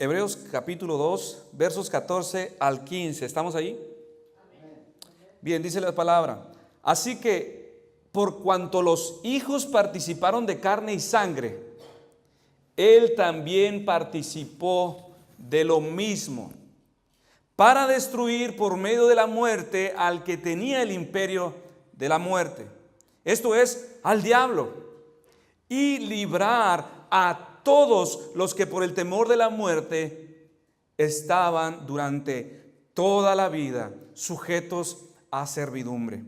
Hebreos capítulo 2, versos 14 al 15. ¿Estamos ahí? Bien, dice la palabra. Así que, por cuanto los hijos participaron de carne y sangre, Él también participó de lo mismo, para destruir por medio de la muerte al que tenía el imperio de la muerte, esto es, al diablo, y librar a todos los que por el temor de la muerte estaban durante toda la vida sujetos a servidumbre.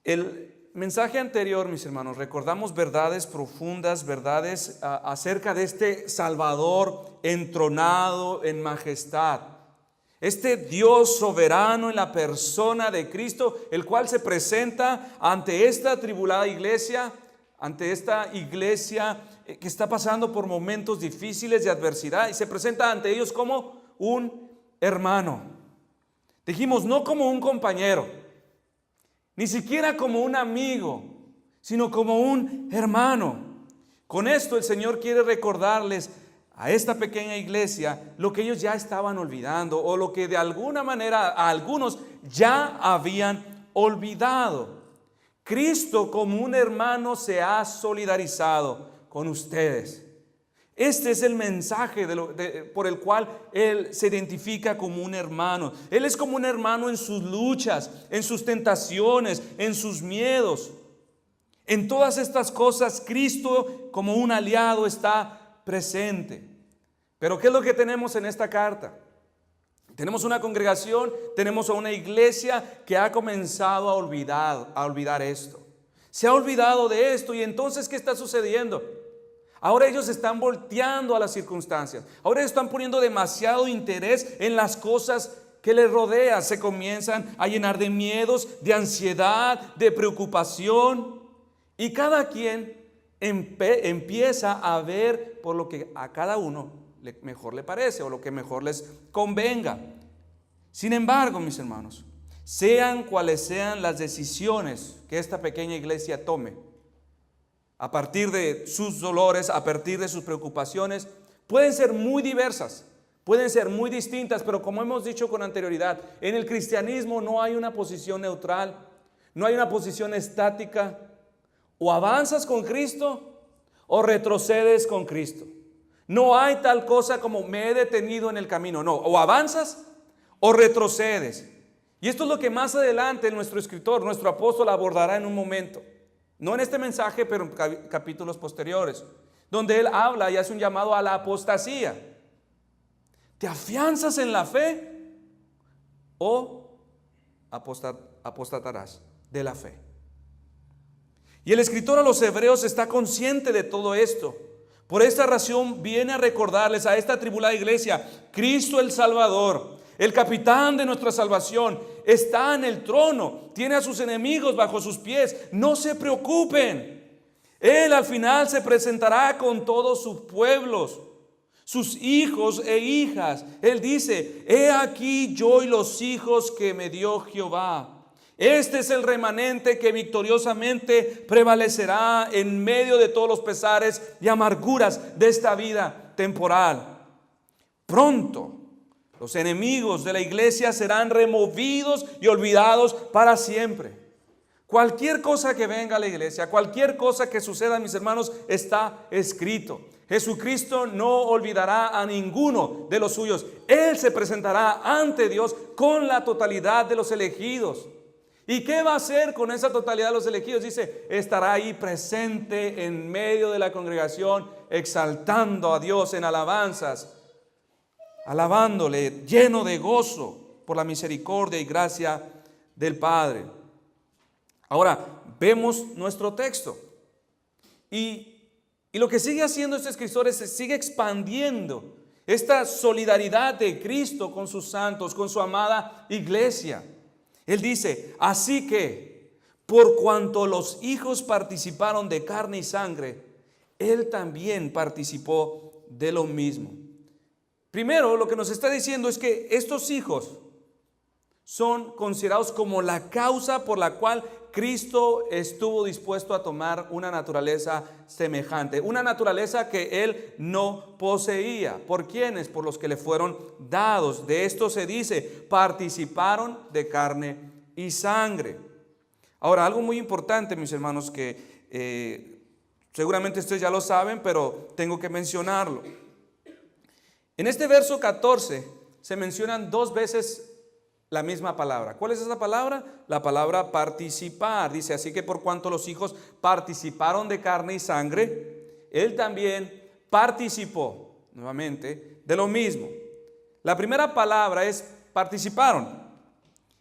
El mensaje anterior, mis hermanos, recordamos verdades profundas, verdades acerca de este Salvador entronado en majestad. Este Dios soberano en la persona de Cristo, el cual se presenta ante esta atribulada iglesia, ante esta iglesia que está pasando por momentos difíciles de adversidad, y se presenta ante ellos como un hermano. Dijimos, no como un compañero, ni siquiera como un amigo, sino como un hermano. Con esto el Señor quiere recordarles a esta pequeña iglesia lo que ellos ya estaban olvidando, o lo que de alguna manera a algunos ya habían olvidado. Cristo como un hermano se ha solidarizado con ustedes. Este es el mensaje por el cual Él se identifica como un hermano. Él es como un hermano en sus luchas, en sus tentaciones, en sus miedos. En todas estas cosas, Cristo como un aliado está presente. Pero ¿qué es lo que tenemos en esta carta? Tenemos una congregación, tenemos a una iglesia que ha comenzado a olvidar esto. Se ha olvidado de esto, y entonces ¿qué está sucediendo? Ahora ellos están volteando a las circunstancias. Ahora están poniendo demasiado interés en las cosas que les rodean. Se comienzan a llenar de miedos, de ansiedad, de preocupación. Y cada quien empieza a ver por lo que a cada uno mejor le parece, o lo que mejor les convenga. Sin embargo, mis hermanos, sean cuales sean las decisiones que esta pequeña iglesia tome, a partir de sus dolores, a partir de sus preocupaciones, pueden ser muy diversas, pueden ser muy distintas, pero como hemos dicho con anterioridad, en el cristianismo no hay una posición neutral, no hay una posición estática. O avanzas con Cristo o retrocedes con Cristo. No hay tal cosa como me he detenido en el camino. No, o avanzas o retrocedes. Y esto es lo que más adelante nuestro escritor, nuestro apóstol, abordará en un momento. No en este mensaje, pero en capítulos posteriores, donde él habla y hace un llamado a la apostasía. ¿Te afianzas en la fe o apostatarás de la fe? Y el escritor a los hebreos está consciente de todo esto. Por esta razón viene a recordarles a esta atribulada iglesia: Cristo el Salvador, el capitán de nuestra salvación, está en el trono, tiene a sus enemigos bajo sus pies. No se preocupen, Él al final se presentará con todos sus pueblos, sus hijos e hijas. Él dice: he aquí yo y los hijos que me dio Jehová. Este es el remanente que victoriosamente prevalecerá en medio de todos los pesares y amarguras de esta vida temporal. Pronto los enemigos de la iglesia serán removidos y olvidados para siempre. Cualquier cosa que venga a la iglesia, cualquier cosa que suceda, mis hermanos, está escrito. Jesucristo no olvidará a ninguno de los suyos. Él se presentará ante Dios con la totalidad de los elegidos. ¿Y qué va a hacer con esa totalidad de los elegidos? Dice, estará ahí presente en medio de la congregación, exaltando a Dios en alabanzas, alabándole, lleno de gozo por la misericordia y gracia del Padre. Ahora, vemos nuestro texto. Y lo que sigue haciendo este escritor es que sigue expandiendo esta solidaridad de Cristo con sus santos, con su amada iglesia. Él dice: así que, por cuanto los hijos participaron de carne y sangre, Él también participó de lo mismo. Primero, lo que nos está diciendo es que estos hijos son considerados como la causa por la cual Cristo estuvo dispuesto a tomar una naturaleza semejante, una naturaleza que Él no poseía. ¿Por quiénes? Por los que le fueron dados. De esto se dice, participaron de carne y sangre. Ahora, algo muy importante, mis hermanos, que seguramente ustedes ya lo saben, pero tengo que mencionarlo. En este verso 14 se mencionan 2 veces la misma palabra. ¿Cuál es esa palabra? La palabra participar. Dice, así que por cuanto los hijos participaron de carne y sangre, Él también participó, nuevamente, de lo mismo. La primera palabra es participaron.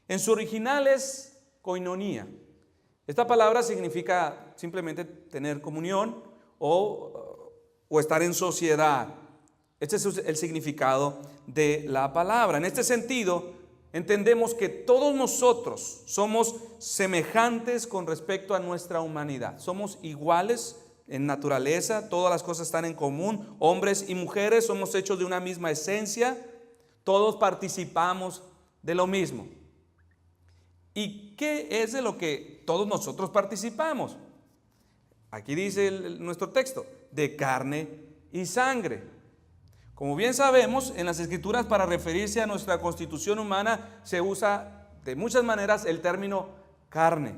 En su original es koinonía. Esta palabra significa simplemente tener comunión o estar en sociedad. Este es el significado de la palabra. En este sentido, entendemos que todos nosotros somos semejantes con respecto a nuestra humanidad. Somos iguales en naturaleza, todas las cosas están en común. Hombres y mujeres somos hechos de una misma esencia. Todos participamos de lo mismo. ¿Y qué es de lo que todos nosotros participamos? Aquí dice nuestro texto, de carne y sangre. Como bien sabemos, en las Escrituras para referirse a nuestra constitución humana se usa de muchas maneras el término carne.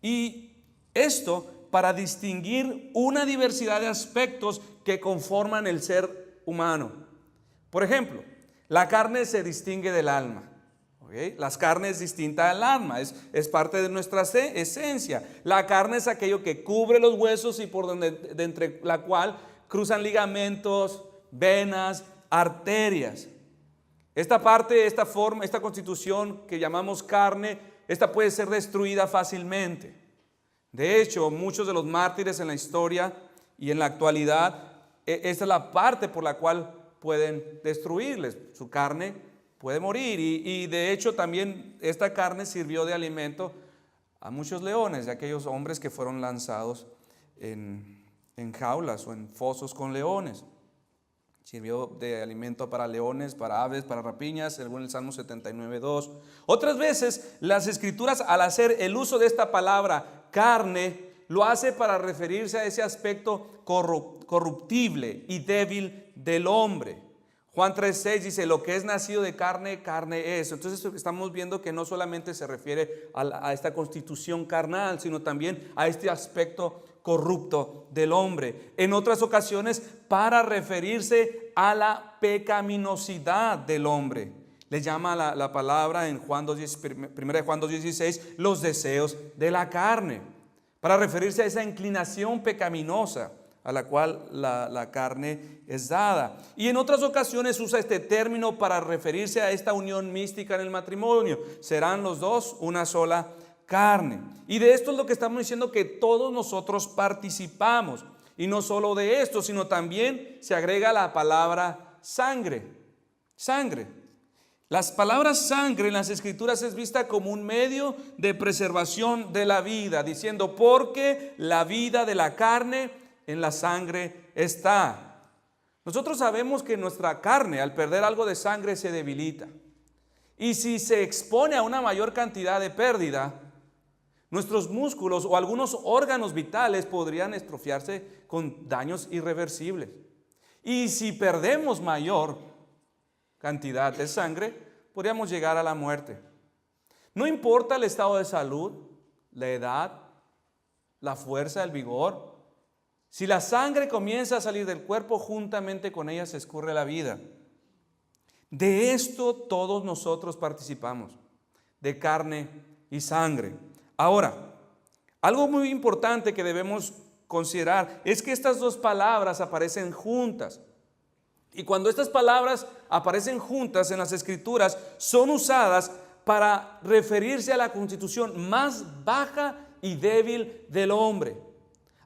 Y esto para distinguir una diversidad de aspectos que conforman el ser humano. Por ejemplo, la carne se distingue del alma. ¿Okay? La carne es distinta al alma, es parte de nuestra esencia. La carne es aquello que cubre los huesos y por donde, de entre la cual cruzan ligamentos, venas, arterias. Esta parte, esta forma, esta constitución que llamamos carne, esta puede ser destruida fácilmente. De hecho, muchos de los mártires en la historia y en la actualidad, esta es la parte por la cual pueden destruirles. Su carne puede morir y de hecho también esta carne sirvió de alimento a muchos leones, de aquellos hombres que fueron lanzados en jaulas o en fosos con leones. Sirvió de alimento para leones, para aves, para rapiñas, según el Salmo 79:2. Otras veces las Escrituras, al hacer el uso de esta palabra carne, lo hace para referirse a ese aspecto corruptible y débil del hombre. Juan 3:6 dice, lo que es nacido de carne, carne es. Entonces estamos viendo que no solamente se refiere a esta constitución carnal, sino también a este aspecto corrupto del hombre. En otras ocasiones para referirse a la pecaminosidad del hombre. Le llama la palabra en Juan 2:16 los deseos de la carne, para referirse a esa inclinación pecaminosa a la cual la carne es dada. Y en otras ocasiones usa este término para referirse a esta unión mística en el matrimonio. Serán los dos una sola carne. Y de esto es lo que estamos diciendo, que todos nosotros participamos. Y no solo de esto, sino también se agrega la palabra sangre. Sangre. Las palabras sangre en las Escrituras es vista como un medio de preservación de la vida, diciendo, porque la vida de la carne en la sangre está. Nosotros sabemos que nuestra carne, al perder algo de sangre, se debilita. Y si se expone a una mayor cantidad de pérdida, nuestros músculos o algunos órganos vitales podrían estrofiarse con daños irreversibles. Y si perdemos mayor cantidad de sangre, podríamos llegar a la muerte. No importa el estado de salud, la edad, la fuerza, el vigor. Si la sangre comienza a salir del cuerpo, juntamente con ella se escurre la vida. De esto todos nosotros participamos, de carne y sangre. Ahora, algo muy importante que debemos considerar es que estas dos palabras aparecen juntas. Y cuando estas palabras aparecen juntas en las Escrituras, son usadas para referirse a la constitución más baja y débil del hombre,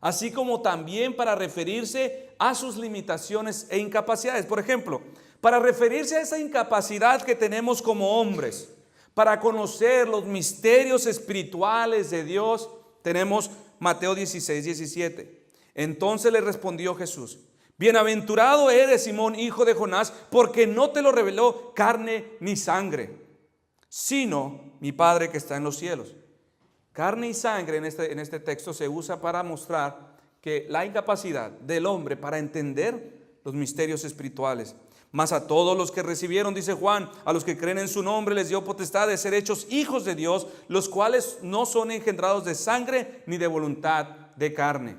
así como también para referirse a sus limitaciones e incapacidades. Por ejemplo, para referirse a esa incapacidad que tenemos como hombres, para conocer los misterios espirituales de Dios, tenemos Mateo 16:17. Entonces le respondió Jesús, bienaventurado eres, Simón, hijo de Jonás, porque no te lo reveló carne ni sangre, sino mi Padre que está en los cielos. Carne y sangre en este texto se usa para mostrar que la incapacidad del hombre para entender los misterios espirituales. Mas a todos los que recibieron, dice Juan, a los que creen en su nombre, les dio potestad de ser hechos hijos de Dios, los cuales no son engendrados de sangre ni de voluntad de carne.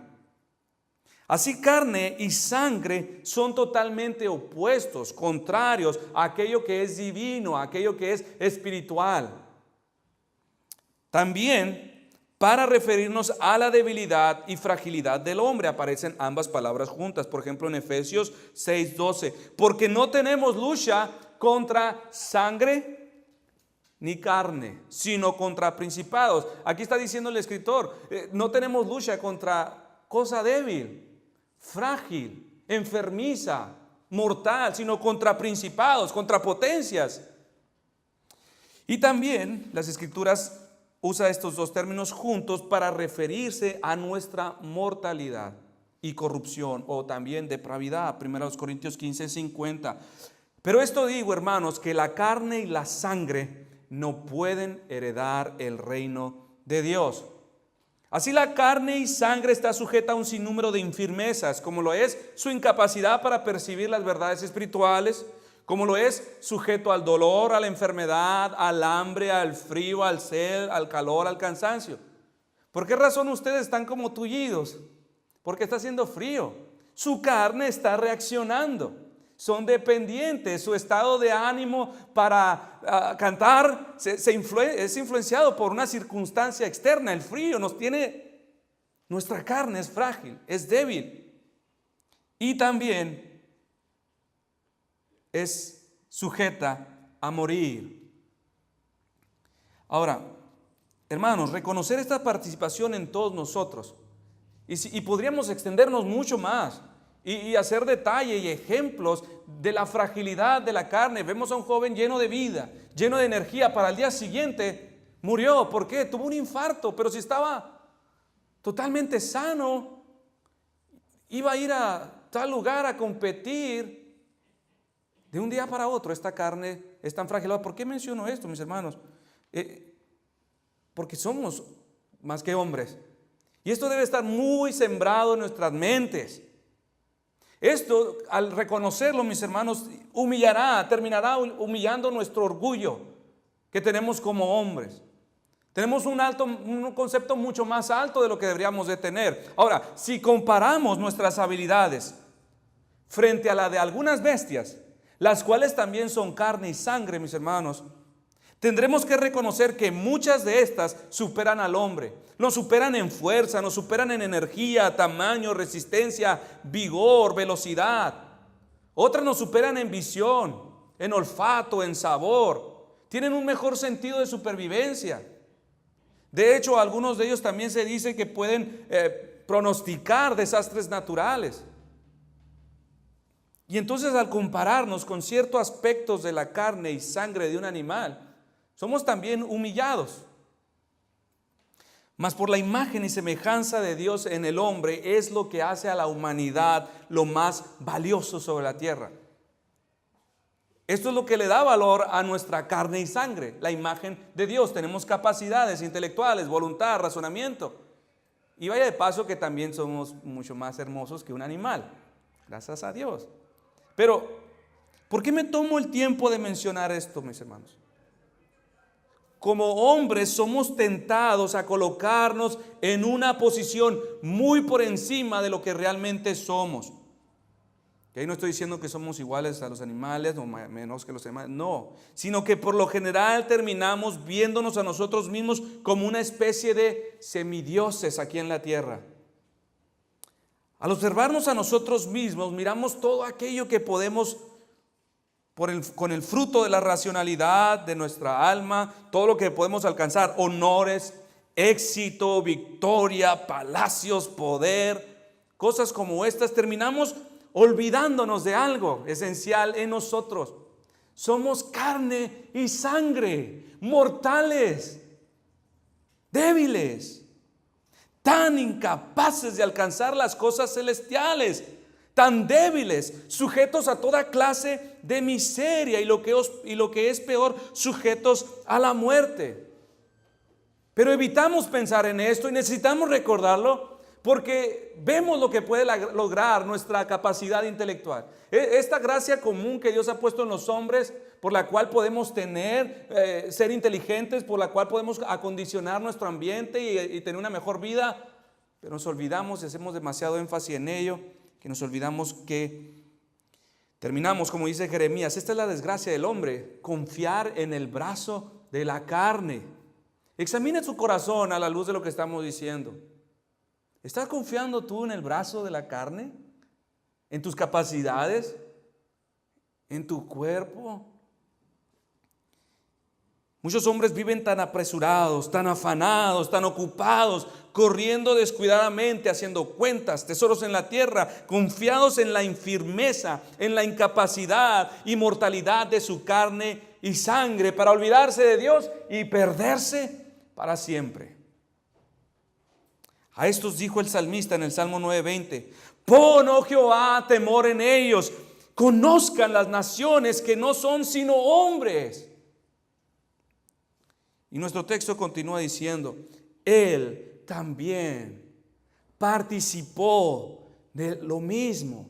Así carne y sangre son totalmente opuestos, contrarios a aquello que es divino, a aquello que es espiritual. También para referirnos a la debilidad y fragilidad del hombre aparecen ambas palabras juntas. Por ejemplo, en Efesios 6:12, porque no tenemos lucha contra sangre ni carne, sino contra principados. Aquí está diciendo el escritor, no tenemos lucha contra cosa débil, frágil, enfermiza, mortal, sino contra principados, contra potencias. Y también las escrituras usa estos dos términos juntos para referirse a nuestra mortalidad y corrupción, o también depravidad. 1 Corintios 15:50. Pero esto digo, hermanos, que la carne y la sangre no pueden heredar el reino de Dios. Así la carne y sangre está sujeta a un sinnúmero de infirmezas, como lo es su incapacidad para percibir las verdades espirituales, como lo es sujeto al dolor, a la enfermedad, al hambre, al frío, al sed, al calor, al cansancio. ¿Por qué razón ustedes están como tullidos? Porque está haciendo frío. Su carne está reaccionando. Son dependientes. Su estado de ánimo para cantar es influenciado por una circunstancia externa. El frío nuestra carne es frágil, es débil. Y también es sujeta a morir. Ahora, hermanos, reconocer esta participación en todos nosotros, y podríamos extendernos mucho más y hacer detalle y ejemplos de la fragilidad de la carne. Vemos a un joven lleno de vida, lleno de energía, para el día siguiente murió. ¿Por qué? Tuvo un infarto, pero si estaba totalmente sano, iba a ir a tal lugar a competir. De un día para otro esta carne es tan frágil. ¿Por qué menciono esto, mis hermanos? Porque somos más que hombres. Y esto debe estar muy sembrado en nuestras mentes. Esto, al reconocerlo, mis hermanos, terminará humillando nuestro orgullo que tenemos como hombres. Tenemos un concepto mucho más alto de lo que deberíamos de tener. Ahora, si comparamos nuestras habilidades frente a la de algunas bestias, las cuales también son carne y sangre, mis hermanos, tendremos que reconocer que muchas de estas superan al hombre. Nos superan en fuerza, nos superan en energía, tamaño, resistencia, vigor, velocidad. Otras nos superan en visión, en olfato, en sabor. Tienen un mejor sentido de supervivencia. De hecho, algunos de ellos también se dice que pueden pronosticar desastres naturales. Y entonces, al compararnos con ciertos aspectos de la carne y sangre de un animal, somos también humillados. Mas por la imagen y semejanza de Dios en el hombre es lo que hace a la humanidad lo más valioso sobre la tierra. Esto es lo que le da valor a nuestra carne y sangre, la imagen de Dios. Tenemos capacidades intelectuales, voluntad, razonamiento. Y vaya de paso que también somos mucho más hermosos que un animal, gracias a Dios. Pero, ¿por qué me tomo el tiempo de mencionar esto, mis hermanos? Como hombres somos tentados a colocarnos en una posición muy por encima de lo que realmente somos. Y ahí no estoy diciendo que somos iguales a los animales o menos que los animales, no. Sino que por lo general terminamos viéndonos a nosotros mismos como una especie de semidioses aquí en la tierra. Al observarnos a nosotros mismos, miramos todo aquello que podemos, con el fruto de la racionalidad de nuestra alma, todo lo que podemos alcanzar: honores, éxito, victoria, palacios, poder, cosas como estas. Terminamos olvidándonos de algo esencial en nosotros. Somos carne y sangre, mortales, débiles, tan incapaces de alcanzar las cosas celestiales, tan débiles, sujetos a toda clase de miseria y lo que es peor, sujetos a la muerte. Pero evitamos pensar en esto y necesitamos recordarlo porque vemos lo que puede lograr nuestra capacidad intelectual. Esta gracia común que Dios ha puesto en los hombres, por la cual podemos ser inteligentes, por la cual podemos acondicionar nuestro ambiente y tener una mejor vida, pero nos olvidamos y hacemos demasiado énfasis en ello, que nos olvidamos que terminamos, como dice Jeremías, esta es la desgracia del hombre, confiar en el brazo de la carne. Examine su corazón a la luz de lo que estamos diciendo. ¿Estás confiando tú en el brazo de la carne? ¿En tus capacidades? ¿En tu cuerpo? Muchos hombres viven tan apresurados, tan afanados, tan ocupados, corriendo descuidadamente, haciendo cuentas, tesoros en la tierra, confiados en la infirmeza, en la incapacidad y mortalidad de su carne y sangre, para olvidarse de Dios y perderse para siempre. A estos dijo el salmista en el Salmo 9:20: pon, oh Jehová, temor en ellos, conozcan las naciones que no son sino hombres. Y nuestro texto continúa diciendo: Él también participó de lo mismo.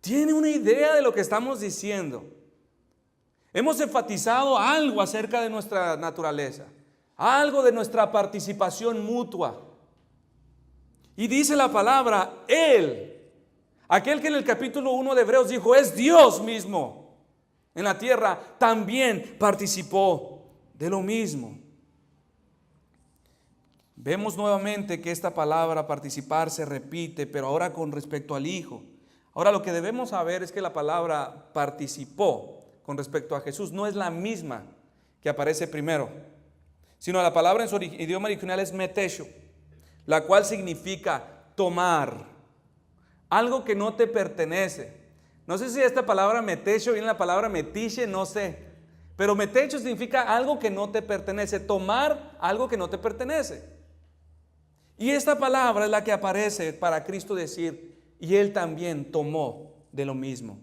¿Tiene una idea de lo que estamos diciendo? Hemos enfatizado algo acerca de nuestra naturaleza, algo de nuestra participación mutua. Y dice la palabra, Él, aquel que en el capítulo 1 de Hebreos dijo, es Dios mismo en la tierra, también participó de lo mismo. Vemos nuevamente que esta palabra participar se repite, pero ahora con respecto al Hijo. Ahora lo que debemos saber es que la palabra participó con respecto a Jesús no es la misma que aparece primero, sino la palabra en su idioma original es metesho, la cual significa tomar, algo que no te pertenece. No sé si esta palabra metesho viene la palabra metiche, no sé, pero metesho significa algo que no te pertenece, tomar algo que no te pertenece. Y esta palabra es la que aparece para Cristo decir, y Él también tomó de lo mismo.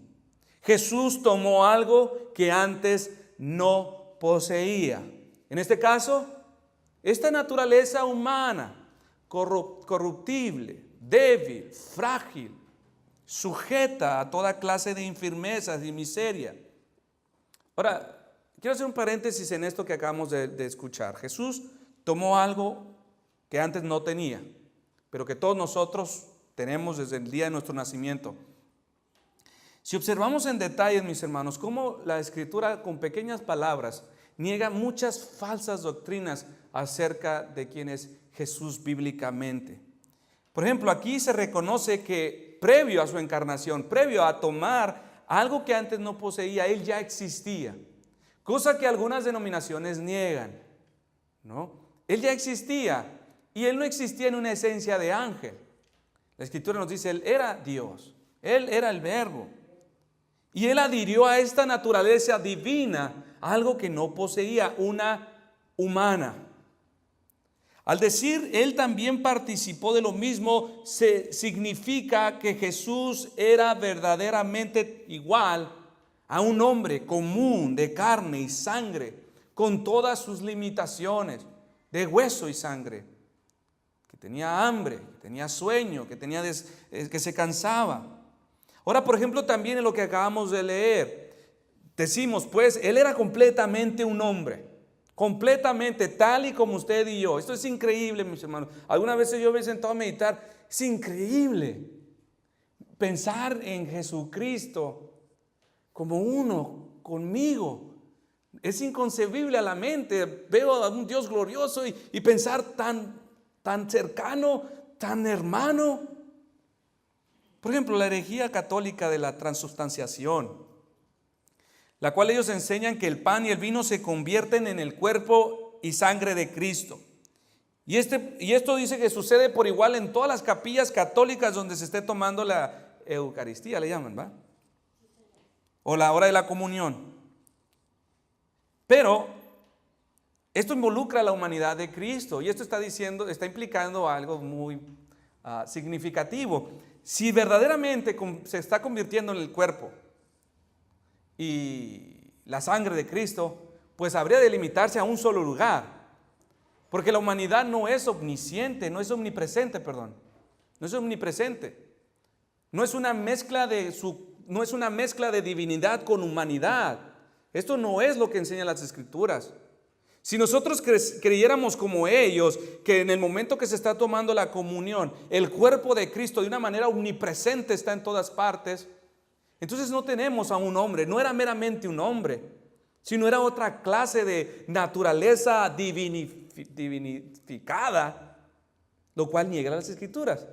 Jesús tomó algo que antes no poseía. En este caso, esta naturaleza humana, corruptible, débil, frágil, sujeta a toda clase de infirmezas y miseria. Ahora, quiero hacer un paréntesis en esto que acabamos de escuchar. Jesús tomó algo que antes no tenía, pero que todos nosotros tenemos desde el día de nuestro nacimiento. Si observamos en detalle, mis hermanos, cómo la Escritura con pequeñas palabras niega muchas falsas doctrinas acerca de quién es Jesús bíblicamente. Por ejemplo, aquí se reconoce que previo a su encarnación, previo a tomar algo que antes no poseía, Él ya existía, cosa que algunas denominaciones niegan, ¿no? Él ya existía y Él no existía en una esencia de ángel. La Escritura nos dice, Él era Dios, Él era el Verbo. Y Él adhirió a esta naturaleza divina algo que no poseía, una humana. Al decir Él también participó de lo mismo, significa que Jesús era verdaderamente igual a un hombre común de carne y sangre, con todas sus limitaciones, de hueso y sangre, que tenía hambre, que tenía sueño, que se cansaba. Ahora, por ejemplo, también en lo que acabamos de leer, decimos, pues, Él era completamente un hombre, completamente tal y como usted y yo. Esto es increíble, mis hermanos. Algunas veces yo me he sentado a meditar, es increíble pensar en Jesucristo como uno conmigo. Es inconcebible a la mente. Veo a un Dios glorioso y pensar tan cercano, tan hermano. Por ejemplo, la herejía católica de la transubstanciación, la cual ellos enseñan que el pan y el vino se convierten en el cuerpo y sangre de Cristo. Y esto dice que sucede por igual en todas las capillas católicas donde se esté tomando la Eucaristía, le llaman, ¿va? O la hora de la comunión. Pero esto involucra a la humanidad de Cristo y esto está implicando algo muy significativo. Si verdaderamente se está convirtiendo en el cuerpo y la sangre de Cristo, pues habría de limitarse a un solo lugar. Porque la humanidad no es omnisciente, no es omnipresente, perdón. No es omnipresente. No es una mezcla de divinidad con humanidad. Esto no es lo que enseñan las Escrituras. Si nosotros creyéramos como ellos, que en el momento que se está tomando la comunión, el cuerpo de Cristo de una manera omnipresente está en todas partes, entonces no tenemos a un hombre, no era meramente un hombre, sino era otra clase de naturaleza divinificada, lo cual niega las Escrituras.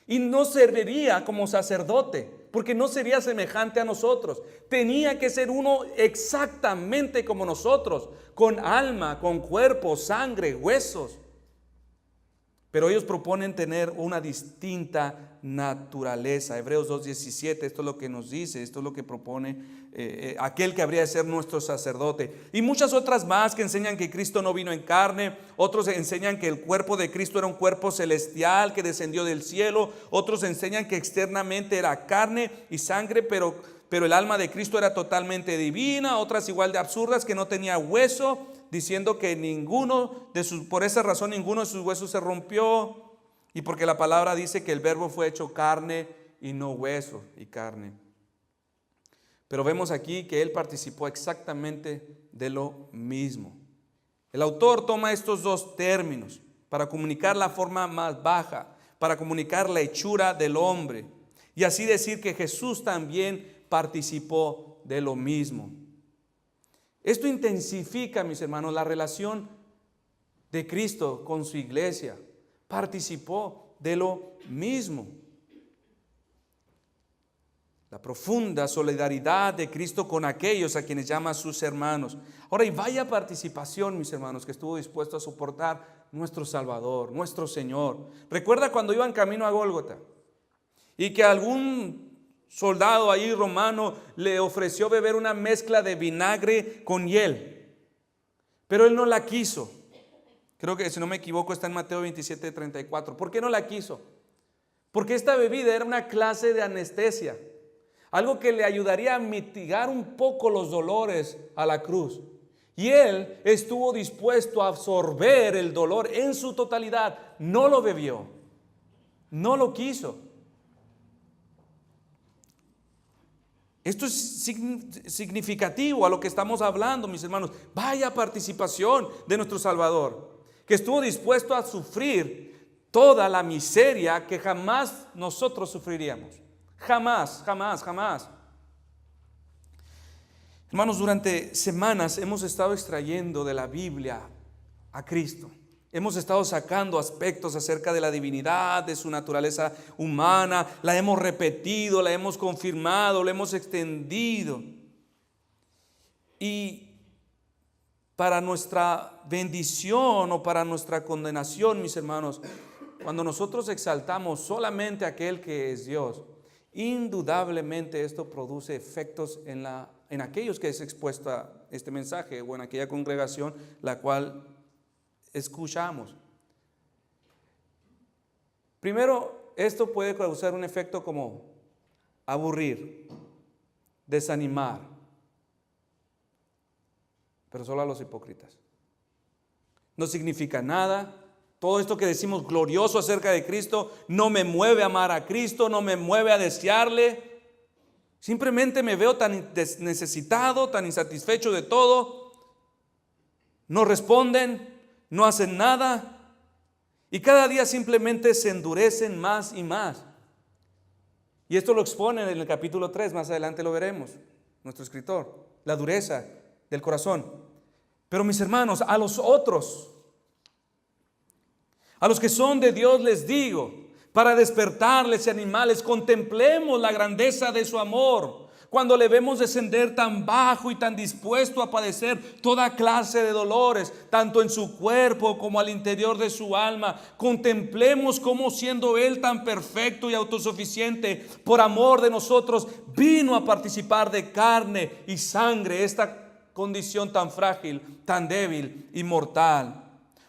Y no serviría como sacerdote, porque no sería semejante a nosotros. Tenía que ser uno exactamente como nosotros, con alma, con cuerpo, sangre, huesos. Pero ellos proponen tener una distinta naturaleza. Hebreos 2:17, esto es lo que nos dice, esto es lo que propone aquel que habría de ser nuestro sacerdote. Y muchas otras más que enseñan que Cristo no vino en carne. Otros enseñan que el cuerpo de Cristo era un cuerpo celestial que descendió del cielo. Otros enseñan que externamente era carne y sangre, pero el alma de Cristo era totalmente divina. Otras igual de absurdas, que no tenía hueso, diciendo que por esa razón ninguno de sus huesos se rompió, y porque la palabra dice que el verbo fue hecho carne y no hueso y carne. Pero vemos aquí que él participó exactamente de lo mismo. El autor toma estos dos términos para comunicar la forma más baja, para comunicar la hechura del hombre, y así decir que Jesús también participó de lo mismo. Esto intensifica, mis hermanos, la relación de Cristo con su iglesia. Participó de lo mismo. La profunda solidaridad de Cristo con aquellos a quienes llama sus hermanos. Ahora, y vaya participación, mis hermanos, que estuvo dispuesto a soportar nuestro Salvador, nuestro Señor. Recuerda cuando iban camino a Gólgota y que algún soldado ahí romano le ofreció beber una mezcla de vinagre con hiel, pero él no la quiso. Creo que, si no me equivoco, está en Mateo 27:34. ¿Por qué no la quiso? Porque esta bebida era una clase de anestesia, algo que le ayudaría a mitigar un poco los dolores a la cruz. Y él estuvo dispuesto a absorber el dolor en su totalidad. No lo bebió, no lo quiso. Esto es significativo a lo que estamos hablando, mis hermanos. Vaya participación de nuestro Salvador, que estuvo dispuesto a sufrir toda la miseria que jamás nosotros sufriríamos. Jamás, jamás, jamás. Hermanos, durante semanas hemos estado extrayendo de la Biblia a Cristo. Hemos estado sacando aspectos acerca de la divinidad, de su naturaleza humana. La hemos repetido, la hemos confirmado, la hemos extendido. Y para nuestra bendición o para nuestra condenación, mis hermanos, cuando nosotros exaltamos solamente a aquel que es Dios, indudablemente esto produce efectos en aquellos que es expuesto a este mensaje o en aquella congregación la cual escuchamos. Primero, esto puede causar un efecto como aburrir, desanimar, pero solo a los hipócritas. No significa nada. Todo esto que decimos glorioso acerca de Cristo no me mueve a amar a Cristo, no me mueve a desearle. Simplemente me veo tan necesitado, tan insatisfecho de todo. No responden, no hacen nada, y cada día simplemente se endurecen más y más. Y esto lo expone en el capítulo 3, más adelante lo veremos, nuestro escritor, la dureza del corazón. Pero mis hermanos, a los otros, a los que son de Dios les digo, para despertarles y animarles, contemplemos la grandeza de su amor, cuando le vemos descender tan bajo y tan dispuesto a padecer toda clase de dolores, tanto en su cuerpo como al interior de su alma. Contemplemos cómo, siendo Él tan perfecto y autosuficiente, por amor de nosotros, vino a participar de carne y sangre, esta condición tan frágil, tan débil y mortal.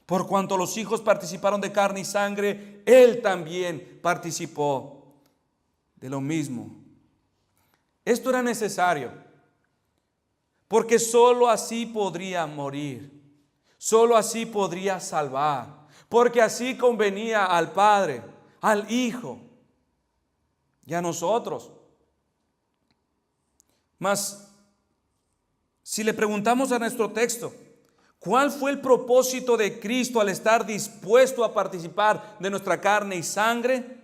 Por cuanto los hijos participaron de carne y sangre, Él también participó de lo mismo. Esto era necesario, porque solo así podría morir. Solo así podría salvar, porque así convenía al Padre, al Hijo y a nosotros. Mas, si le preguntamos a nuestro texto, ¿cuál fue el propósito de Cristo al estar dispuesto a participar de nuestra carne y sangre?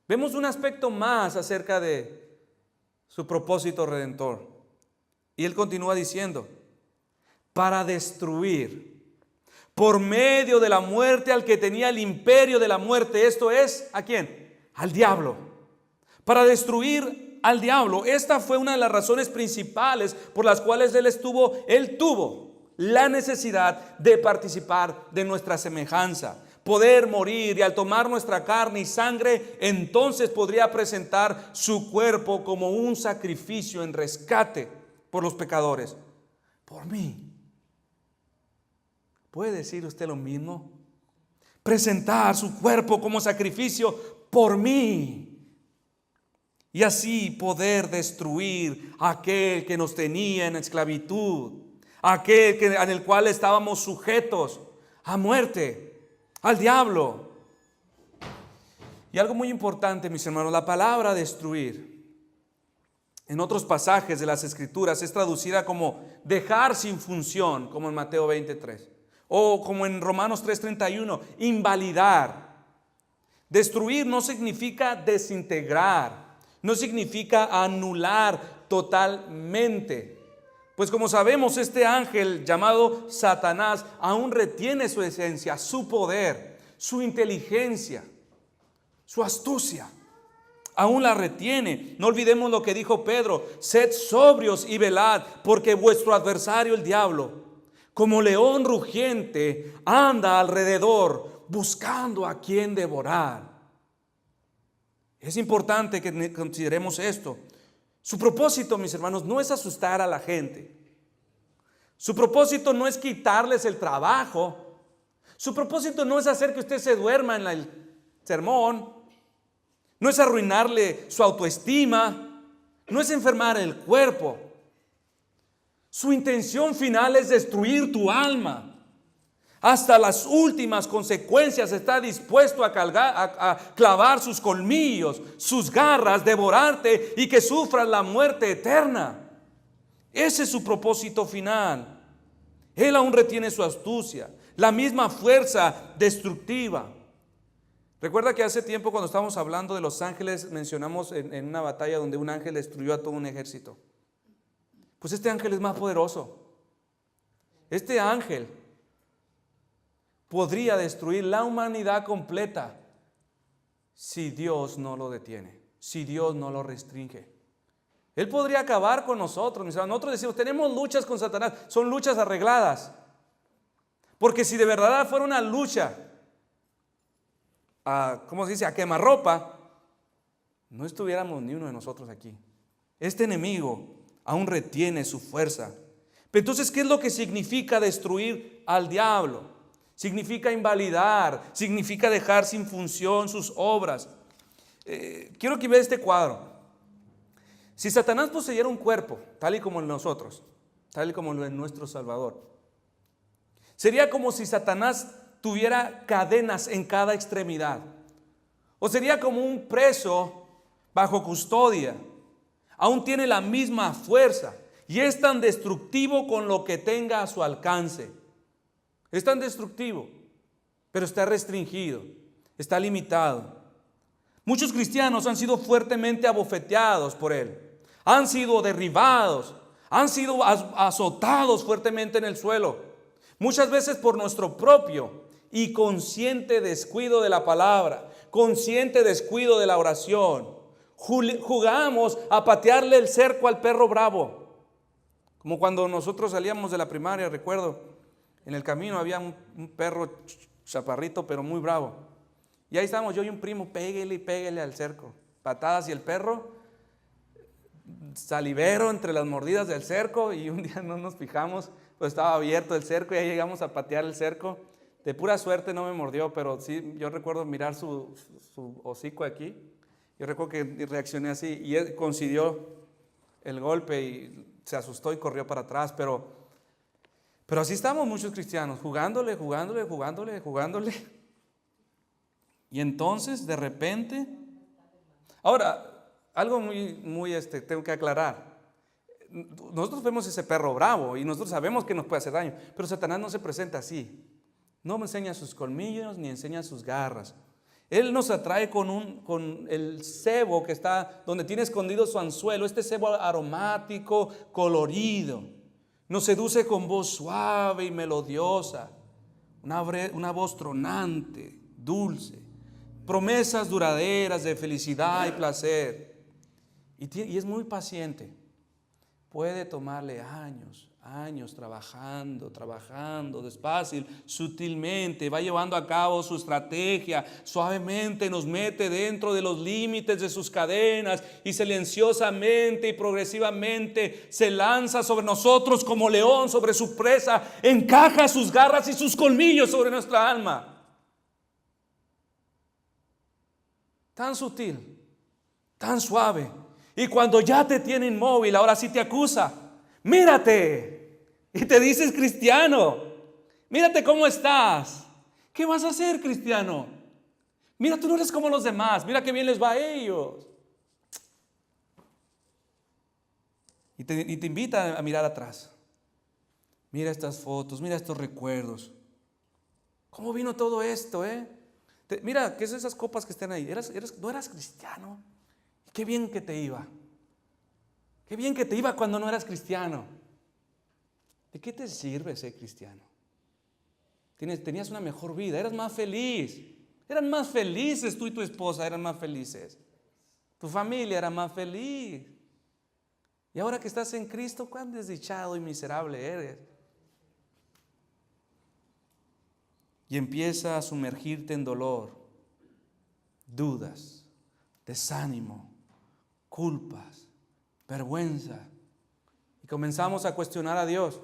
Vemos un aspecto más acerca de su propósito redentor. Y él continúa diciendo, para destruir por medio de la muerte al que tenía el imperio de la muerte. Esto es, ¿a quién? Al diablo. Para destruir al diablo. Esta fue una de las razones principales por las cuales él tuvo la necesidad de participar de nuestra semejanza, poder morir, y al tomar nuestra carne y sangre, entonces podría presentar su cuerpo como un sacrificio en rescate por los pecadores. Por mí. ¿Puede decir usted lo mismo? Presentar su cuerpo como sacrificio por mí. Y así poder destruir a aquel que nos tenía en esclavitud, aquel en el cual estábamos sujetos a muerte, al diablo. Y algo muy importante, mis hermanos, la palabra destruir en otros pasajes de las Escrituras es traducida como dejar sin función, como en Mateo 23, o como en Romanos 3:31, invalidar. Destruir no significa desintegrar, no significa anular totalmente. Pues como sabemos, este ángel llamado Satanás aún retiene su esencia, su poder, su inteligencia, su astucia. Aún la retiene. No olvidemos lo que dijo Pedro: sed sobrios y velad, porque vuestro adversario el diablo, como león rugiente, anda alrededor buscando a quien devorar. Es importante que consideremos esto. Su propósito, mis hermanos, no es asustar a la gente. Su propósito no es quitarles el trabajo. Su propósito no es hacer que usted se duerma en el sermón. No es arruinarle su autoestima. No es enfermar el cuerpo. Su intención final es destruir tu alma. Hasta las últimas consecuencias está dispuesto a clavar sus colmillos, sus garras, devorarte y que sufras la muerte eterna. Ese es su propósito final. Él aún retiene su astucia, la misma fuerza destructiva. Recuerda que hace tiempo, cuando estábamos hablando de los ángeles, mencionamos en una batalla donde un ángel destruyó a todo un ejército. Pues este ángel es más poderoso. Este ángel podría destruir la humanidad completa si Dios no lo detiene, si Dios no lo restringe. Él podría acabar con nosotros. Nosotros decimos, tenemos luchas con Satanás, son luchas arregladas. Porque si de verdad fuera una lucha, ¿cómo se dice?, a quemarropa, no estuviéramos ni uno de nosotros aquí. Este enemigo aún retiene su fuerza. Pero entonces, ¿qué es lo que significa destruir al diablo? Significa invalidar, significa dejar sin función sus obras. Quiero que vea este cuadro. Si Satanás poseyera un cuerpo, tal y como el de nosotros, tal y como el de nuestro Salvador, sería como si Satanás tuviera cadenas en cada extremidad. O sería como un preso bajo custodia. Aún tiene la misma fuerza y es tan destructivo con lo que tenga a su alcance. Es tan destructivo, pero está restringido, está limitado. Muchos cristianos han sido fuertemente abofeteados por él, han sido derribados, han sido azotados fuertemente en el suelo, muchas veces por nuestro propio y consciente descuido de la palabra, consciente descuido de la oración. Jugamos a patearle el cerco al perro bravo, como cuando nosotros salíamos de la primaria. Recuerdo, en el camino había un perro chaparrito pero muy bravo, y ahí estábamos yo y un primo, péguele y péguele al cerco, patadas, y el perro salivero entre las mordidas del cerco. Y un día no nos fijamos, pues estaba abierto el cerco y ahí llegamos a patear el cerco. De pura suerte no me mordió, pero sí, yo recuerdo mirar su hocico aquí. Yo recuerdo que reaccioné así y él coincidió el golpe y se asustó y corrió para atrás. Pero Pero así estamos muchos cristianos, jugándole. Y entonces, de repente, ahora, algo muy tengo que aclarar. Nosotros vemos ese perro bravo y nosotros sabemos que nos puede hacer daño, pero Satanás no se presenta así. No me enseña sus colmillos ni enseña sus garras. Él nos atrae con el cebo que está donde tiene escondido su anzuelo, este cebo aromático, colorido. Nos seduce con voz suave y melodiosa, una voz tronante, dulce, promesas duraderas de felicidad y placer. Y es muy paciente. Puede tomarle años trabajando despacio, sutilmente, va llevando a cabo su estrategia, suavemente nos mete dentro de los límites de sus cadenas y silenciosamente y progresivamente se lanza sobre nosotros como león sobre su presa, encaja sus garras y sus colmillos sobre nuestra alma. Tan sutil, tan suave. Y cuando ya te tiene inmóvil, ahora sí te acusa. Mírate. Y te dices cristiano. Mírate cómo estás. ¿Qué vas a hacer, cristiano? Mira, tú no eres como los demás. Mira qué bien les va a ellos. Y te invita a mirar atrás. Mira estas fotos, mira estos recuerdos. ¿Cómo vino todo esto, Mira, ¿qué son esas copas que están ahí? ¿No eras cristiano? Qué bien que te iba. Qué bien que te iba cuando no eras cristiano. ¿De qué te sirve ser cristiano? Tenías una mejor vida, eras más feliz. Eran más felices tú y tu esposa, eran más felices. Tu familia era más feliz. Y ahora que estás en Cristo, cuán desdichado y miserable eres. Y empieza a sumergirte en dolor, dudas, desánimo, culpas, vergüenza. Y comenzamos a cuestionar a Dios.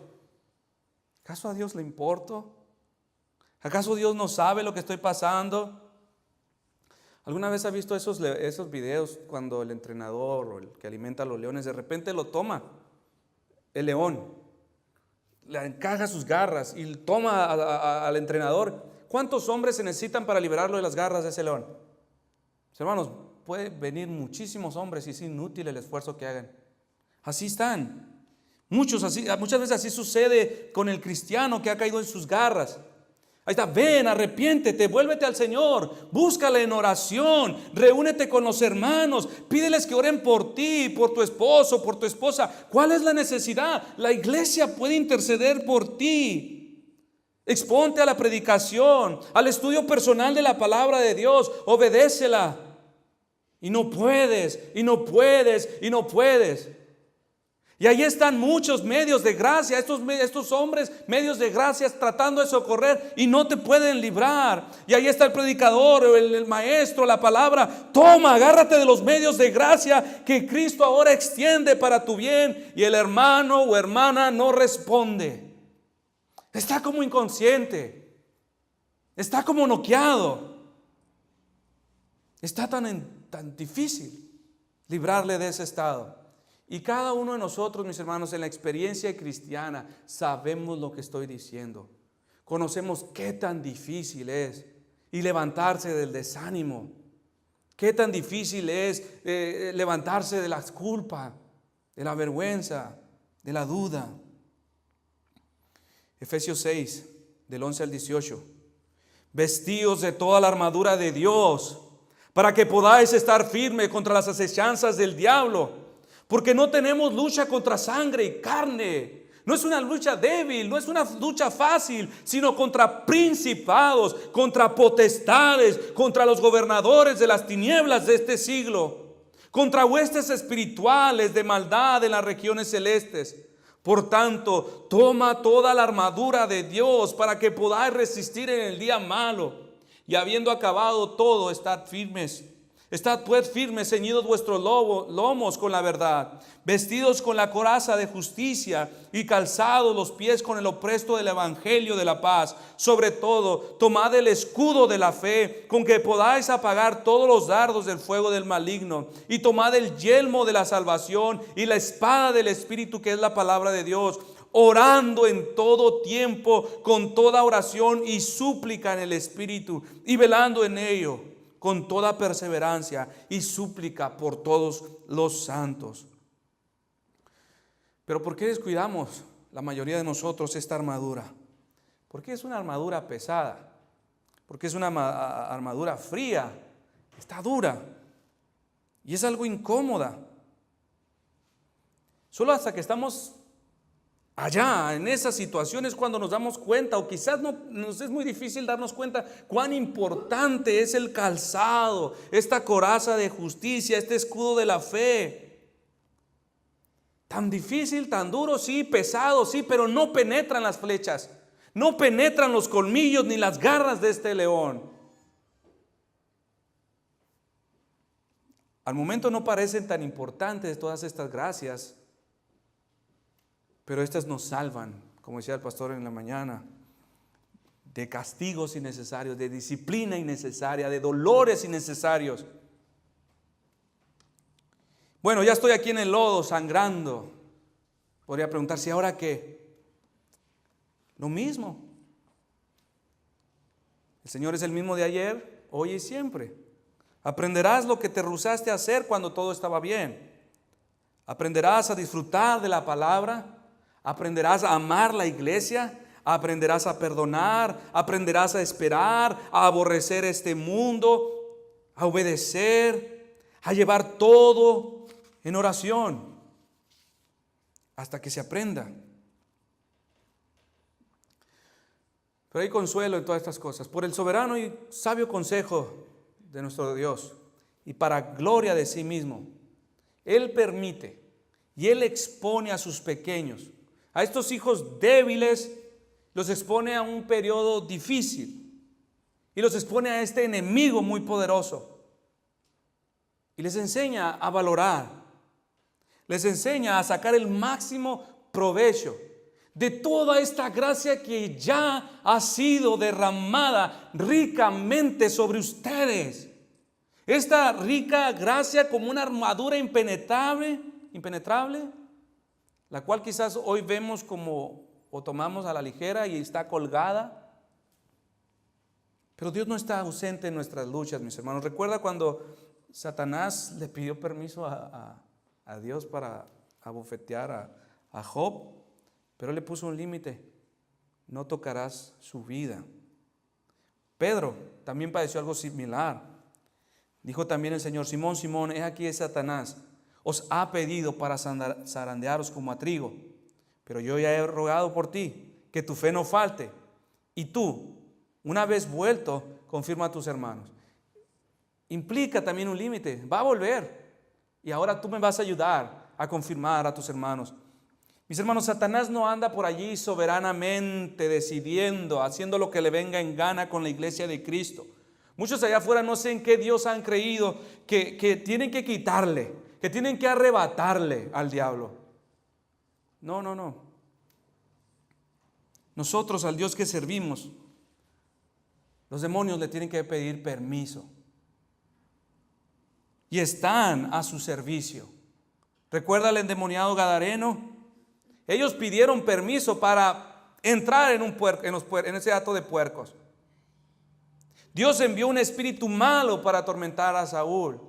¿Acaso a Dios le importo? ¿Acaso Dios no sabe lo que estoy pasando? ¿Alguna vez ha visto esos videos cuando el entrenador o el que alimenta a los leones de repente lo toma el león, le encaja sus garras y toma al entrenador? ¿Cuántos hombres se necesitan para liberarlo de las garras de ese león? Hermanos, puede venir muchísimos hombres y es inútil el esfuerzo que hagan. Así están. Muchas veces así sucede con el cristiano que ha caído en sus garras. Ahí está, ven, arrepiéntete, vuélvete al Señor, búscale en oración, reúnete con los hermanos, pídeles que oren por ti, por tu esposo, por tu esposa. ¿Cuál es la necesidad? La iglesia puede interceder por ti. Exponte a la predicación, al estudio personal de la palabra de Dios, obedécela. Y no puedes. Y ahí están muchos medios de gracia, estos hombres, medios de gracia tratando de socorrer y no te pueden librar. Y ahí está el predicador, el maestro, la palabra. Toma, agárrate de los medios de gracia que Cristo ahora extiende para tu bien. Y el hermano o hermana no responde. Está como inconsciente. Está como noqueado. Está tan difícil librarle de ese estado. Y cada uno de nosotros, mis hermanos, en la experiencia cristiana, sabemos lo que estoy diciendo. Conocemos qué tan difícil es y levantarse del desánimo. Qué tan difícil es levantarse de la culpa, de la vergüenza, de la duda. Efesios 6, del 11 al 18. Vestíos de toda la armadura de Dios, para que podáis estar firme contra las acechanzas del diablo. Porque no tenemos lucha contra sangre y carne. No es una lucha débil, no es una lucha fácil, sino contra principados, contra potestades, contra los gobernadores de las tinieblas de este siglo, contra huestes espirituales de maldad en las regiones celestes. Por tanto, toma toda la armadura de Dios para que podáis resistir en el día malo. Y habiendo acabado todo, estad firmes. Estad pues firmes, ceñidos vuestros lomos con la verdad, vestidos con la coraza de justicia y calzados los pies con el opresto del evangelio de la paz. Sobre todo, tomad el escudo de la fe, con que podáis apagar todos los dardos del fuego del maligno. Y tomad el yelmo de la salvación y la espada del Espíritu, que es la palabra de Dios, orando en todo tiempo con toda oración y súplica en el Espíritu, y velando en ello con toda perseverancia y súplica por todos los santos. Pero ¿por qué descuidamos la mayoría de nosotros esta armadura? Porque es una armadura pesada, porque es una armadura fría, está dura y es algo incómoda. Solo hasta que estamos allá, en esas situaciones, cuando nos damos cuenta, o quizás no, nos es muy difícil darnos cuenta cuán importante es el calzado, esta coraza de justicia, este escudo de la fe. Tan difícil, tan duro, sí, pesado, sí, pero no penetran las flechas, no penetran los colmillos ni las garras de este león. Al momento no parecen tan importantes todas estas gracias, pero estas nos salvan, como decía el pastor en la mañana, de castigos innecesarios, de disciplina innecesaria, de dolores innecesarios. Bueno, ya estoy aquí en el lodo sangrando. Podría preguntarse, ¿ahora qué? Lo mismo. El Señor es el mismo de ayer, hoy y siempre. Aprenderás lo que te rehusaste a hacer cuando todo estaba bien. Aprenderás a disfrutar de la palabra. Aprenderás a amar la iglesia, aprenderás a perdonar, aprenderás a esperar, a aborrecer este mundo, a obedecer, a llevar todo en oración hasta que se aprenda. Pero hay consuelo en todas estas cosas, por el soberano y sabio consejo de nuestro Dios y para gloria de sí mismo. Él permite y Él expone a sus pequeños, a estos hijos débiles, los expone a un periodo difícil y los expone a este enemigo muy poderoso y les enseña a valorar, les enseña a sacar el máximo provecho de toda esta gracia que ya ha sido derramada ricamente sobre ustedes. Esta rica gracia como una armadura impenetrable, la cual quizás hoy vemos como o tomamos a la ligera y está colgada. Pero Dios no está ausente en nuestras luchas, mis hermanos. Recuerda cuando Satanás le pidió permiso a Dios para abofetear a Job, pero le puso un límite: no tocarás su vida. Pedro también padeció algo similar. Dijo también el Señor: Simón, Simón, he aquí es Satanás, os ha pedido para zarandearos como a trigo, pero yo ya he rogado por ti, que tu fe no falte, y tú, una vez vuelto, confirma a tus hermanos. Implica también un límite, va a volver, y ahora tú me vas a ayudar a confirmar a tus hermanos. Mis hermanos, Satanás no anda por allí soberanamente decidiendo, haciendo lo que le venga en gana con la iglesia de Cristo. Muchos allá afuera no sé en qué Dios han creído que tienen que quitarle, que tienen que arrebatarle al diablo. No. Nosotros, al Dios que servimos, los demonios le tienen que pedir permiso y están a su servicio. ¿Recuerda el endemoniado gadareno? Ellos pidieron permiso para entrar en ese hato de puercos. Dios envió un espíritu malo para atormentar a Saúl.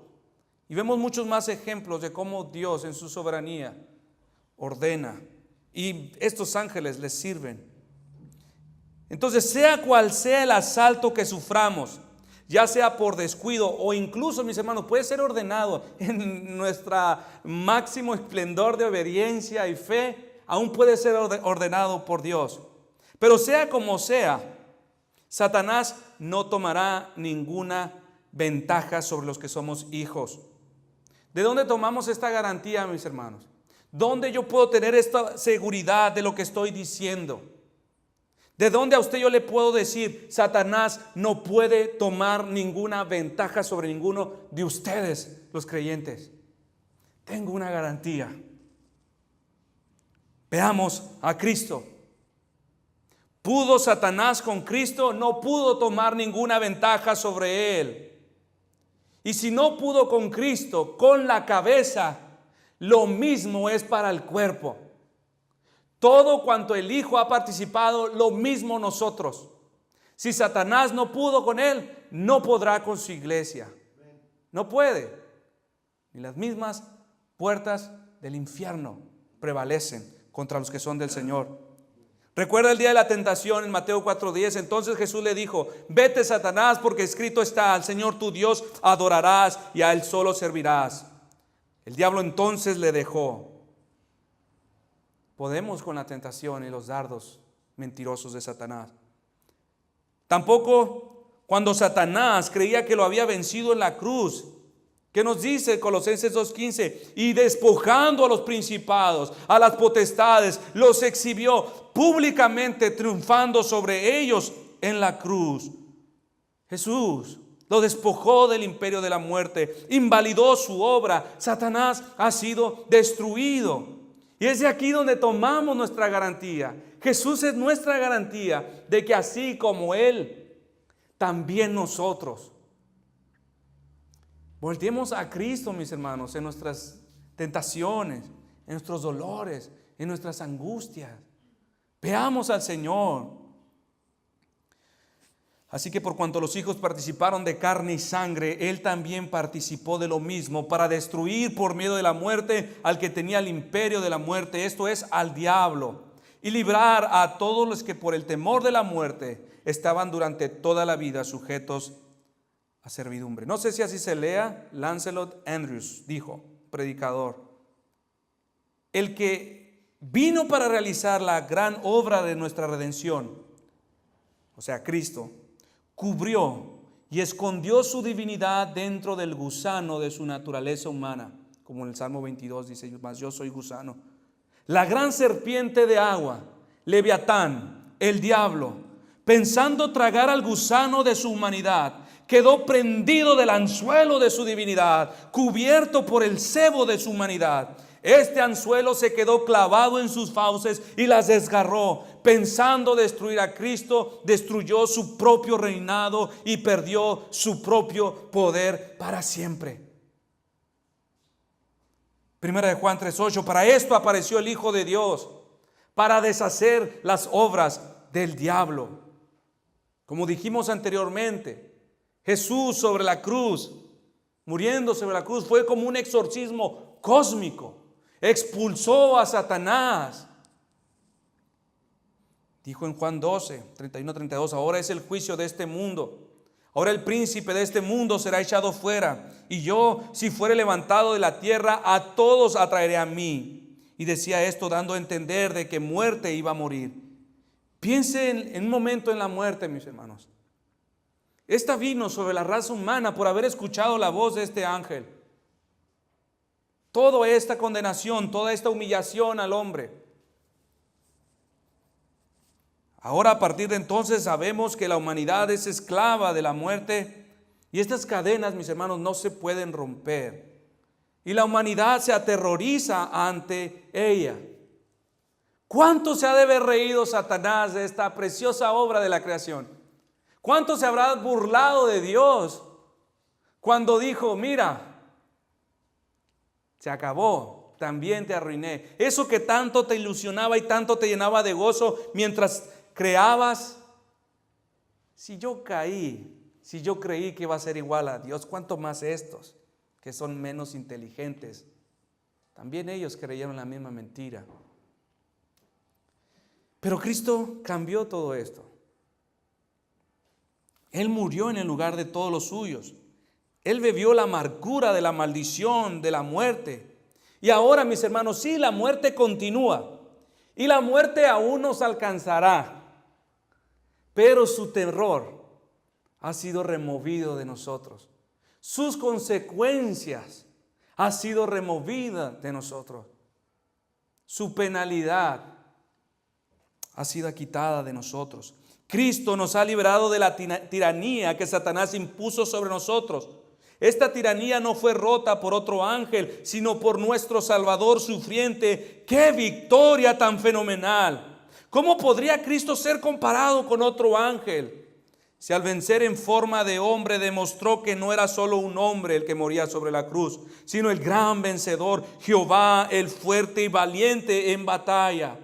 Y vemos muchos más ejemplos de cómo Dios en su soberanía ordena. Y estos ángeles les sirven. Entonces, sea cual sea el asalto que suframos, ya sea por descuido o incluso, mis hermanos, puede ser ordenado en nuestro máximo esplendor de obediencia y fe, aún puede ser ordenado por Dios. Pero sea como sea, Satanás no tomará ninguna ventaja sobre los que somos hijos. ¿De dónde tomamos esta garantía, mis hermanos? ¿Dónde yo puedo tener esta seguridad de lo que estoy diciendo? ¿De dónde a usted yo le puedo decir, Satanás no puede tomar ninguna ventaja sobre ninguno de ustedes, los creyentes? Tengo una garantía. Veamos a Cristo. ¿Pudo Satanás con Cristo? No pudo tomar ninguna ventaja sobre él. Y si no pudo con Cristo, con la cabeza, lo mismo es para el cuerpo. Todo cuanto el Hijo ha participado, lo mismo nosotros. Si Satanás no pudo con él, no podrá con su iglesia. No puede. Ni las mismas puertas del infierno prevalecen contra los que son del Señor. Recuerda el día de la tentación en Mateo 4:10. Entonces Jesús le dijo: vete, Satanás, porque escrito está: al Señor tu Dios adorarás y a Él solo servirás. El diablo entonces le dejó. Podemos con la tentación y los dardos mentirosos de Satanás. Tampoco cuando Satanás creía que lo había vencido en la cruz. ¿Qué nos dice Colosenses 2:15? Y despojando a los principados, a las potestades, los exhibió públicamente, triunfando sobre ellos en la cruz. Jesús lo despojó del imperio de la muerte, invalidó su obra. Satanás ha sido destruido. Y es de aquí donde tomamos nuestra garantía. Jesús es nuestra garantía de que así como Él, también nosotros. Volteemos a Cristo, mis hermanos, en nuestras tentaciones, en nuestros dolores, en nuestras angustias. Veamos al Señor. Así que por cuanto los hijos participaron de carne y sangre, Él también participó de lo mismo, para destruir por medio de la muerte al que tenía el imperio de la muerte, esto es, al diablo, y librar a todos los que por el temor de la muerte estaban durante toda la vida sujetos a servidumbre. No sé si así se lea. Lancelot Andrewes dijo, predicador: el que vino para realizar la gran obra de nuestra redención, o sea, Cristo, cubrió y escondió su divinidad dentro del gusano de su naturaleza humana, como en el Salmo 22 dice: mas yo soy gusano. La gran serpiente de agua, Leviatán, el diablo, pensando tragar al gusano de su humanidad, quedó prendido del anzuelo de su divinidad, cubierto por el cebo de su humanidad. Este anzuelo se quedó clavado en sus fauces y las desgarró. Pensando destruir a Cristo, destruyó su propio reinado y perdió su propio poder para siempre. Primera de Juan 3:8. Para esto apareció el Hijo de Dios, para deshacer las obras del diablo. Como dijimos anteriormente, Jesús sobre la cruz, muriendo sobre la cruz, fue como un exorcismo cósmico. Expulsó a Satanás. Dijo en Juan 12, 31-32, ahora es el juicio de este mundo. Ahora el príncipe de este mundo será echado fuera. Y yo, si fuere levantado de la tierra, a todos atraeré a mí. Y decía esto dando a entender de que muerte iba a morir. Piensen en un momento en la muerte, mis hermanos. Esta vino sobre la raza humana por haber escuchado la voz de este ángel. Toda esta condenación, toda esta humillación al hombre. Ahora, a partir de entonces, sabemos que la humanidad es esclava de la muerte y estas cadenas, mis hermanos, no se pueden romper. Y la humanidad se aterroriza ante ella. ¿Cuánto se ha de haber reído Satanás de esta preciosa obra de la creación? ¿Cuánto se habrá burlado de Dios cuando dijo: mira, se acabó, también te arruiné? Eso que tanto te ilusionaba y tanto te llenaba de gozo mientras creabas. Si yo creí que iba a ser igual a Dios, ¿cuánto más estos que son menos inteligentes? También ellos creyeron la misma mentira. Pero Cristo cambió todo esto. Él murió en el lugar de todos los suyos. Él bebió la amargura de la maldición, de la muerte. Y ahora, mis hermanos, sí, la muerte continúa. Y la muerte aún nos alcanzará. Pero su terror ha sido removido de nosotros. Sus consecuencias han sido removidas de nosotros. Su penalidad ha sido quitada de nosotros. Cristo nos ha librado de la tiranía que Satanás impuso sobre nosotros. Esta tiranía no fue rota por otro ángel, sino por nuestro Salvador sufriente. ¡Qué victoria tan fenomenal! ¿Cómo podría Cristo ser comparado con otro ángel? Si al vencer en forma de hombre demostró que no era solo un hombre el que moría sobre la cruz, sino el gran vencedor, Jehová, el fuerte y valiente en batalla.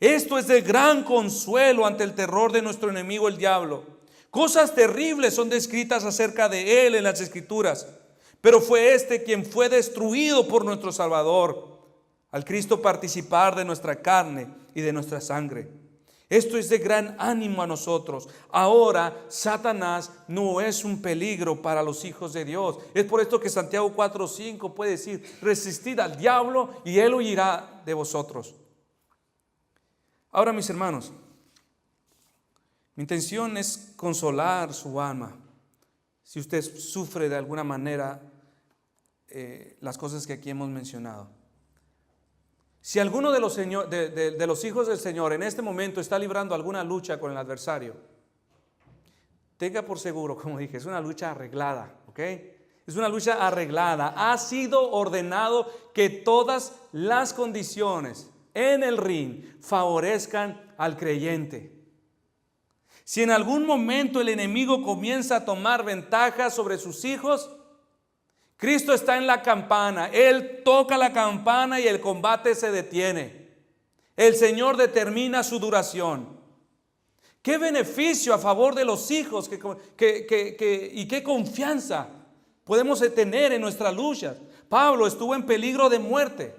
Esto es de gran consuelo ante el terror de nuestro enemigo el diablo. Cosas terribles son descritas acerca de él en las Escrituras, pero fue este quien fue destruido por nuestro Salvador, al Cristo participar de nuestra carne y de nuestra sangre. Esto es de gran ánimo a nosotros. Ahora Satanás no es un peligro para los hijos de Dios. Es por esto que Santiago 4:5 puede decir: resistid al diablo y él huirá de vosotros. Ahora, mis hermanos, mi intención es consolar su alma. Si usted sufre de alguna manera las cosas que aquí hemos mencionado. Si alguno de los hijos del Señor en este momento está librando alguna lucha con el adversario, tenga por seguro, como dije, es una lucha arreglada, ¿ok? Es una lucha arreglada. Ha sido ordenado que todas las condiciones en el ring favorezcan al creyente. Si en algún momento el enemigo comienza a tomar ventaja sobre sus hijos, Cristo está en la campana. Él toca la campana y el combate se detiene. El Señor determina su duración. Qué beneficio a favor de los hijos y qué confianza podemos tener en nuestras luchas. Pablo estuvo en peligro de muerte.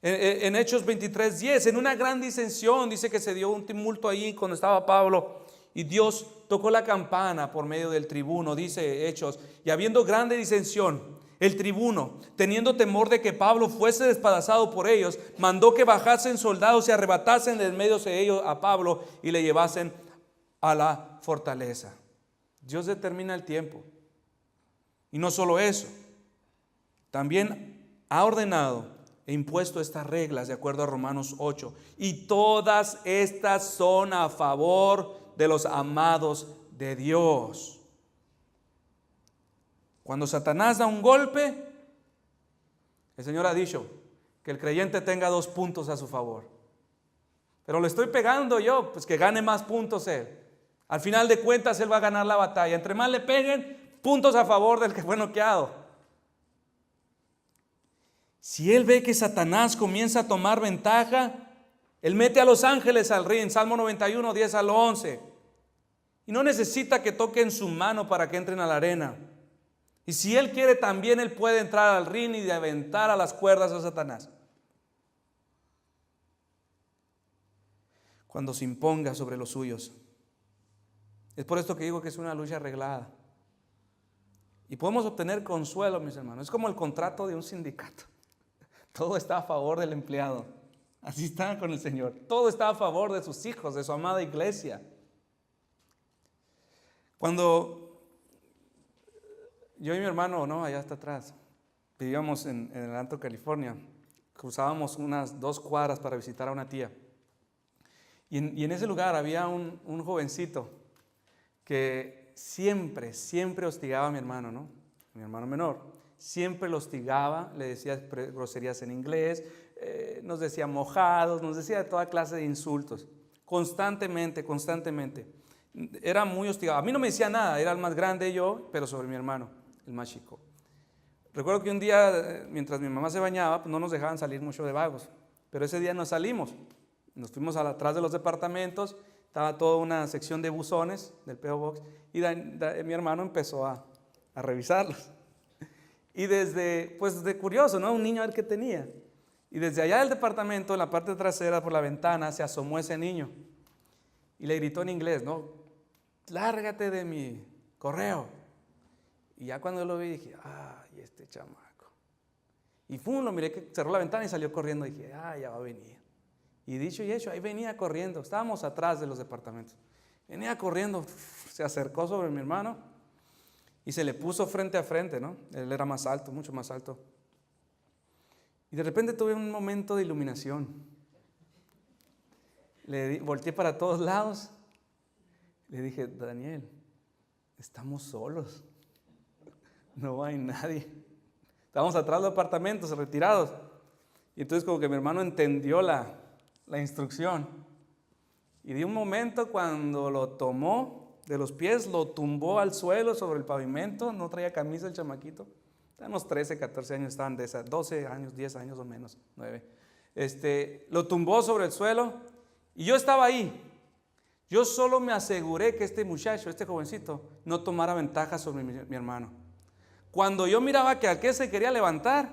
En Hechos 23:10, en una gran disensión, dice que se dio un tumulto ahí cuando estaba Pablo. Y Dios tocó la campana por medio del tribuno, dice Hechos. Y habiendo grande disensión, el tribuno, teniendo temor de que Pablo fuese despedazado por ellos, mandó que bajasen soldados y arrebatasen de en medio de ellos a Pablo y le llevasen a la fortaleza. Dios determina el tiempo. Y no solo eso, también ha ordenado e impuesto estas reglas de acuerdo a Romanos 8. Y todas estas son a favor de los amados de Dios. Cuando Satanás da un golpe, el Señor ha dicho que el creyente tenga 2 puntos a su favor. Pero le estoy pegando yo, pues que gane más puntos él. Al final de cuentas él va a ganar la batalla. Entre más le peguen, puntos a favor del que fue noqueado. Si él ve que Satanás comienza a tomar ventaja, él mete a los ángeles al ring. Salmo 91, 10 al 11. Y no necesita que toquen su mano para que entren a la arena. Y si él quiere también, él puede entrar al ring y aventar a las cuerdas a Satanás. Cuando se imponga sobre los suyos. Es por esto que digo que es una lucha arreglada. Y podemos obtener consuelo, mis hermanos. Es como el contrato de un sindicato. Todo está a favor del empleado. Así está con el Señor. Todo está a favor de sus hijos, de su amada iglesia. Cuando yo y mi hermano, allá hasta atrás, vivíamos en el Alto, California, cruzábamos unas 2 cuadras para visitar a una tía. Y en ese lugar había un jovencito que siempre hostigaba a mi hermano, ¿no? Mi hermano menor. Siempre lo hostigaba, le decía groserías en inglés, nos decía mojados, nos decía de toda clase de insultos. Constantemente. Era muy hostigado. A mí no me decía nada, era el más grande yo, pero sobre mi hermano, el más chico. Recuerdo que un día, mientras mi mamá se bañaba, pues no nos dejaban salir mucho de vagos. Pero ese día nos salimos. Nos fuimos atrás de los departamentos, estaba toda una sección de buzones del P.O. Box y mi hermano empezó a revisarlos. Y de curioso, ¿no? Un niño a ver qué tenía. Y desde allá del departamento, en la parte trasera, por la ventana, se asomó ese niño. Y le gritó en inglés, ¿no? Lárgate de mi correo. Y ya cuando lo vi dije, ay, este chamaco. Y lo miré que cerró la ventana y salió corriendo. Y dije, ya va a venir. Y dicho y hecho, ahí venía corriendo. Estábamos atrás de los departamentos. Venía corriendo, se acercó sobre mi hermano y se le puso frente a frente, ¿no? Él era más alto, mucho más alto. Y de repente tuve un momento de iluminación. Volteé para todos lados. Le dije, Daniel, estamos solos. No hay nadie. Estábamos atrás de los apartamentos, retirados. Y entonces como que mi hermano entendió la instrucción. Y de un momento cuando lo tomó de los pies, lo tumbó al suelo sobre el pavimento. No traía camisa el chamaquito. Estaban unos 13, 14 años, estaban de esas, 12 años, 10 años o menos, 9. Lo tumbó sobre el suelo Y yo estaba ahí. Yo solo me aseguré que este muchacho, este jovencito, no tomara ventaja sobre mi hermano. Cuando yo miraba que aquel se quería levantar,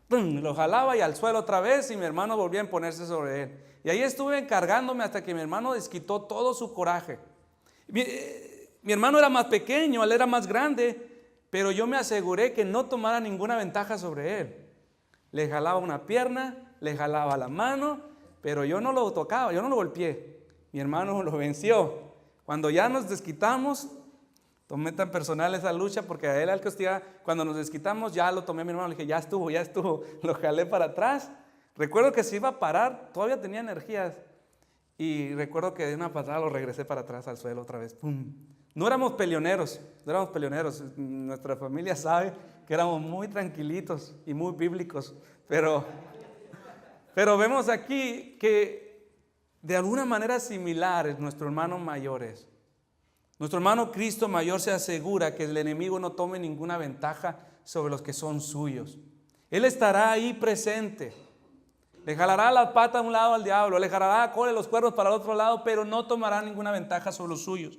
¡pum!, lo jalaba y al suelo otra vez, y mi hermano volvía a ponerse sobre él. Y ahí estuve encargándome hasta que mi hermano desquitó todo su coraje. Mi hermano era más pequeño, él era más grande, pero yo me aseguré que no tomara ninguna ventaja sobre él. Le jalaba una pierna, le jalaba la mano, pero yo no lo tocaba, yo no lo golpeé. Mi hermano lo venció. Cuando ya nos desquitamos, tomé tan personal esa lucha, porque a él al castigar, cuando nos desquitamos, ya lo tomé a mi hermano, le dije, ya estuvo, lo jalé para atrás. Recuerdo que se iba a parar, todavía tenía energías, y recuerdo que de una patada lo regresé para atrás al suelo otra vez. ¡Pum! No éramos peleoneros. Nuestra familia sabe que éramos muy tranquilitos y muy bíblicos, pero vemos aquí que de alguna manera similar nuestro hermano mayor es. Nuestro hermano Cristo mayor se asegura que el enemigo no tome ninguna ventaja sobre los que son suyos. Él estará ahí presente. Le jalará la pata a un lado al diablo, le jalará la cola y los cuernos para el otro lado, pero no tomará ninguna ventaja sobre los suyos.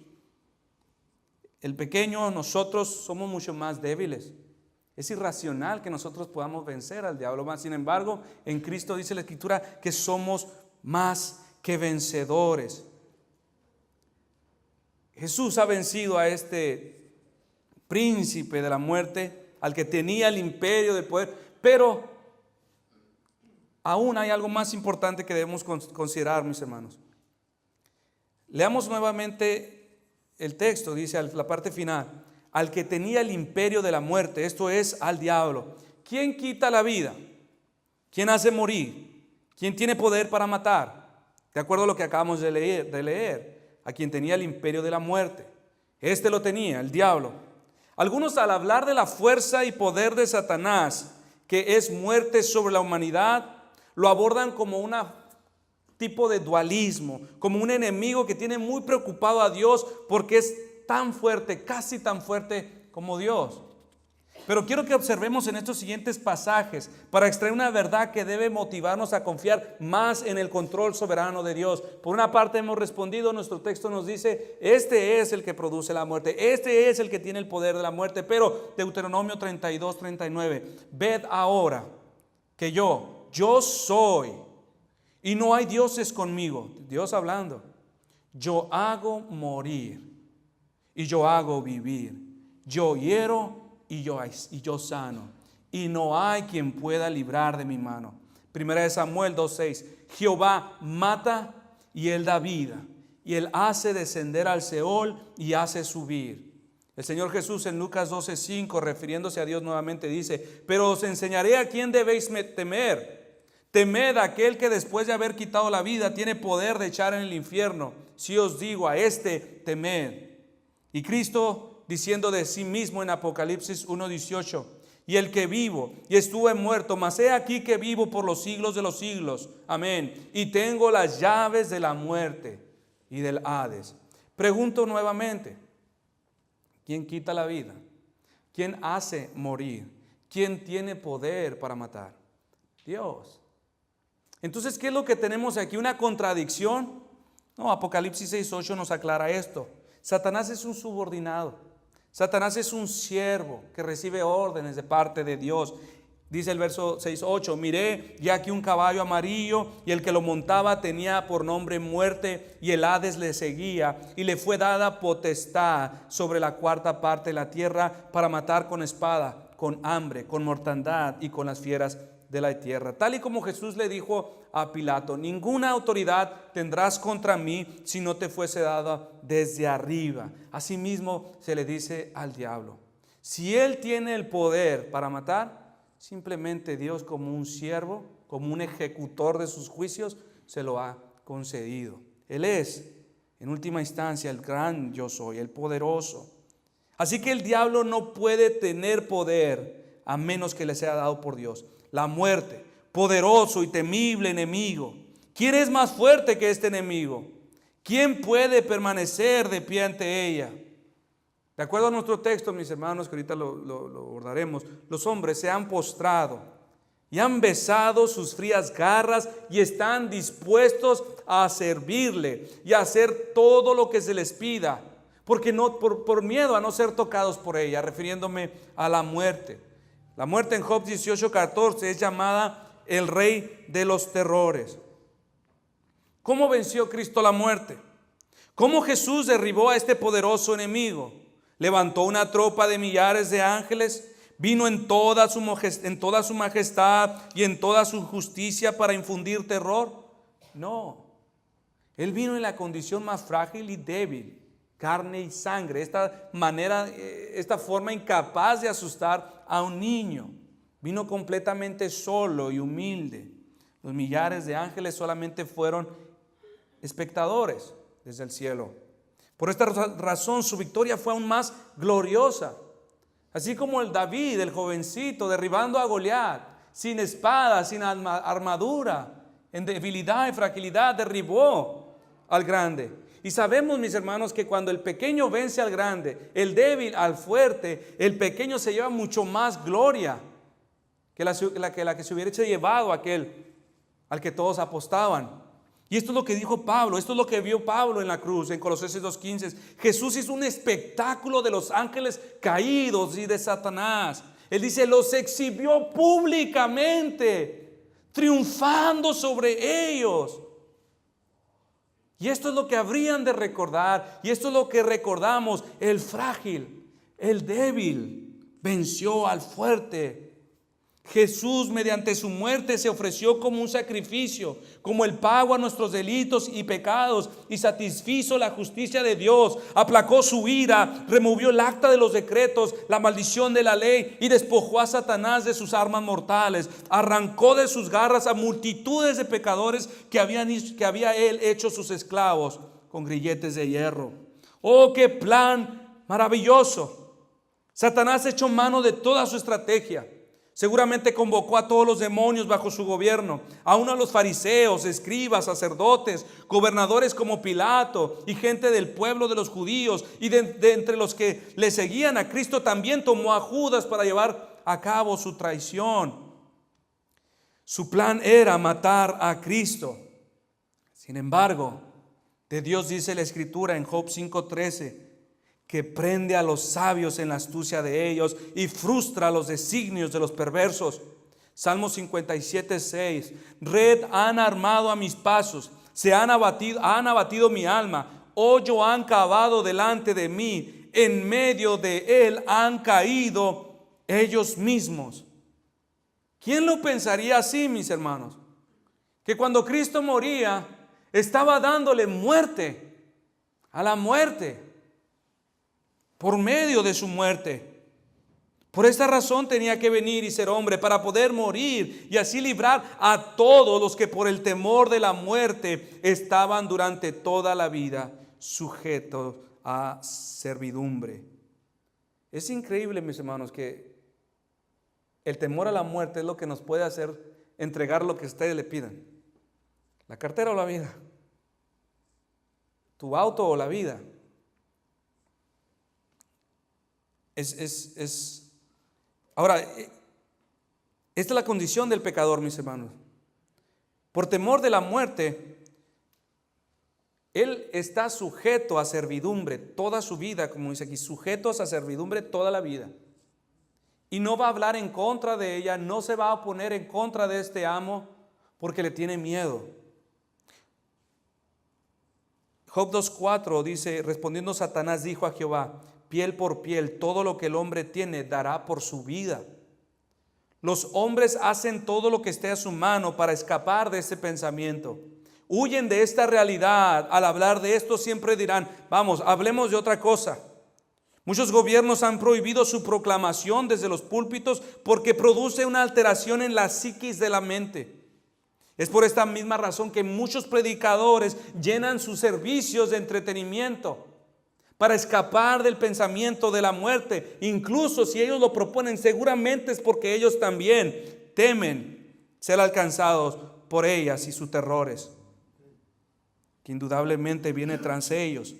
El pequeño, nosotros somos mucho más débiles. Es irracional que nosotros podamos vencer al diablo. Sin embargo, en Cristo dice la Escritura que somos más que vencedores. Jesús ha vencido a este príncipe de la muerte, al que tenía el imperio de poder, pero aún hay algo más importante que debemos considerar, mis hermanos. Leamos nuevamente el texto, dice la parte final, al que tenía el imperio de la muerte, esto es, al diablo. ¿Quién quita la vida? ¿Quién hace morir? ¿Quién tiene poder para matar? De acuerdo a lo que acabamos de leer, a quien tenía el imperio de la muerte. Este lo tenía, el diablo. Algunos, al hablar de la fuerza y poder de Satanás, que es muerte sobre la humanidad, lo abordan como un tipo de dualismo, como un enemigo que tiene muy preocupado a Dios porque es tan fuerte, casi tan fuerte como Dios. Pero quiero que observemos en estos siguientes pasajes para extraer una verdad que debe motivarnos a confiar más en el control soberano de Dios. Por una parte hemos respondido, nuestro texto nos dice, este es el que produce la muerte, este es el que tiene el poder de la muerte. Pero Deuteronomio 32, 39, ved ahora que yo soy y no hay dioses conmigo. Dios hablando. Yo hago morir y yo hago vivir. Yo hiero y yo sano. Y no hay quien pueda librar de mi mano. Primera de Samuel 2:6. Jehová mata y él da vida. Y él hace descender al Seol y hace subir. El Señor Jesús en Lucas 12:5, refiriéndose a Dios nuevamente, dice, pero os enseñaré a quién debéis temer. Temed a aquel que después de haber quitado la vida tiene poder de echar en el infierno. Si os digo, a este temed. Y Cristo diciendo de sí mismo en Apocalipsis 1:18, y el que vivo y estuve muerto, mas he aquí que vivo por los siglos de los siglos. Amén. Y tengo las llaves de la muerte y del Hades. Pregunto nuevamente, ¿quién quita la vida? ¿Quién hace morir? ¿Quién tiene poder para matar? Dios. Entonces, ¿qué es lo que tenemos aquí? ¿Una contradicción? No, Apocalipsis 6:8 nos aclara esto. Satanás es un subordinado. Satanás es un siervo que recibe órdenes de parte de Dios. Dice el verso 6:8, miré ya aquí un caballo amarillo y el que lo montaba tenía por nombre muerte y el Hades le seguía y le fue dada potestad sobre la cuarta parte de la tierra para matar con espada, con hambre, con mortandad y con las fieras de la tierra. Tal y como Jesús le dijo a Pilato, ninguna autoridad tendrás contra mí si no te fuese dada desde arriba. Asimismo se le dice al diablo, si él tiene el poder para matar, simplemente Dios como un siervo, como un ejecutor de sus juicios, se lo ha concedido. Él es, en última instancia, el gran yo soy, el poderoso. Así que el diablo no puede tener poder a menos que le sea dado por Dios. La muerte, poderoso y temible enemigo. ¿Quién es más fuerte que este enemigo? ¿Quién puede permanecer de pie ante ella? De acuerdo a nuestro texto, mis hermanos, que ahorita lo abordaremos, los hombres se han postrado y han besado sus frías garras y están dispuestos a servirle y a hacer todo lo que se les pida, porque no por miedo a no ser tocados por ella, refiriéndome a la muerte. La muerte en Job 18:14 es llamada el rey de los terrores. ¿Cómo venció Cristo la muerte? ¿Cómo Jesús derribó a este poderoso enemigo? Levantó una tropa de millares de ángeles, vino en toda su majestad y en toda su justicia para infundir terror. No, Él vino en la condición más frágil y débil, carne y sangre, esta forma incapaz de asustar a un niño. Vino completamente solo y humilde. Los millares de ángeles solamente fueron espectadores desde el cielo. Por esta razón su victoria fue aún más gloriosa. Así como el David, el jovencito, derribando a Goliat, sin espada, sin armadura, en debilidad y fragilidad, derribó al grande. Y sabemos, mis hermanos, que cuando el pequeño vence al grande, el débil al fuerte, el pequeño se lleva mucho más gloria que la que se hubiera llevado aquel al que todos apostaban. Y esto es lo que dijo Pablo, esto es lo que vio Pablo en la cruz, en Colosenses 2:15. Jesús hizo un espectáculo de los ángeles caídos y de Satanás. Él dice, los exhibió públicamente, triunfando sobre ellos. Y esto es lo que habrían de recordar, y esto es lo que recordamos: el frágil, el débil, venció al fuerte. Jesús, mediante su muerte, se ofreció como un sacrificio, como el pago a nuestros delitos y pecados, y satisfizo la justicia de Dios, aplacó su ira, removió el acta de los decretos, la maldición de la ley, y despojó a Satanás de sus armas mortales. Arrancó de sus garras a multitudes de pecadores que había él hecho sus esclavos con grilletes de hierro. ¡Oh, qué plan maravilloso! Satanás echó mano de toda su estrategia. Seguramente convocó a todos los demonios bajo su gobierno, aún a los fariseos, escribas, sacerdotes, gobernadores como Pilato y gente del pueblo de los judíos, y de entre los que le seguían a Cristo también tomó a Judas para llevar a cabo su traición. Su plan era matar a Cristo. Sin embargo, de Dios dice la Escritura en Job 5:13, que prende a los sabios en la astucia de ellos y frustra los designios de los perversos. Salmo 57:6, red han armado a mis pasos, han abatido mi alma, hoyo han cavado delante de mí, en medio de él han caído ellos mismos. ¿Quién lo pensaría así, mis hermanos? Que cuando Cristo moría, estaba dándole muerte a la muerte, por medio de su muerte. Por esta razón tenía que venir y ser hombre, para poder morir y así librar a todos los que por el temor de la muerte estaban durante toda la vida sujetos a servidumbre. Es increíble, mis hermanos, que el temor a la muerte es lo que nos puede hacer entregar lo que ustedes le pidan: la cartera o la vida, tu auto o la vida. Ahora, esta es la condición del pecador, mis hermanos. Por temor de la muerte, él está sujeto a servidumbre toda su vida, como dice aquí, sujetos a servidumbre toda la vida. Y no va a hablar en contra de ella, no se va a oponer en contra de este amo porque le tiene miedo. Job 2:4 dice, respondiendo Satanás dijo a Jehová, piel por piel, todo lo que el hombre tiene dará por su vida. Los hombres hacen todo lo que esté a su mano para escapar de ese pensamiento. Huyen de esta realidad. Al hablar de esto siempre dirán, vamos, hablemos de otra cosa. Muchos gobiernos han prohibido su proclamación desde los púlpitos porque produce una alteración en la psiquis de la mente. Es por esta misma razón que muchos predicadores llenan sus servicios de entretenimiento para escapar del pensamiento de la muerte. Incluso si ellos lo proponen, seguramente es porque ellos también temen ser alcanzados por ellas y sus terrores, que indudablemente viene tras ellos.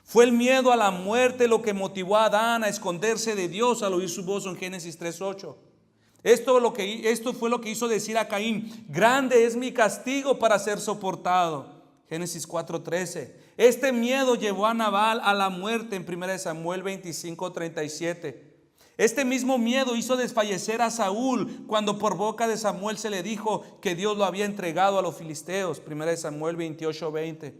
Fue el miedo a la muerte lo que motivó a Adán a esconderse de Dios al oír su voz en Génesis 3:8. Esto fue lo que hizo decir a Caín: grande es mi castigo para ser soportado. Génesis 4:13. Este miedo llevó a Nabal a la muerte en 1 Samuel 25:37. Este mismo miedo hizo desfallecer a Saúl cuando por boca de Samuel se le dijo que Dios lo había entregado a los filisteos. 1 Samuel 28:20.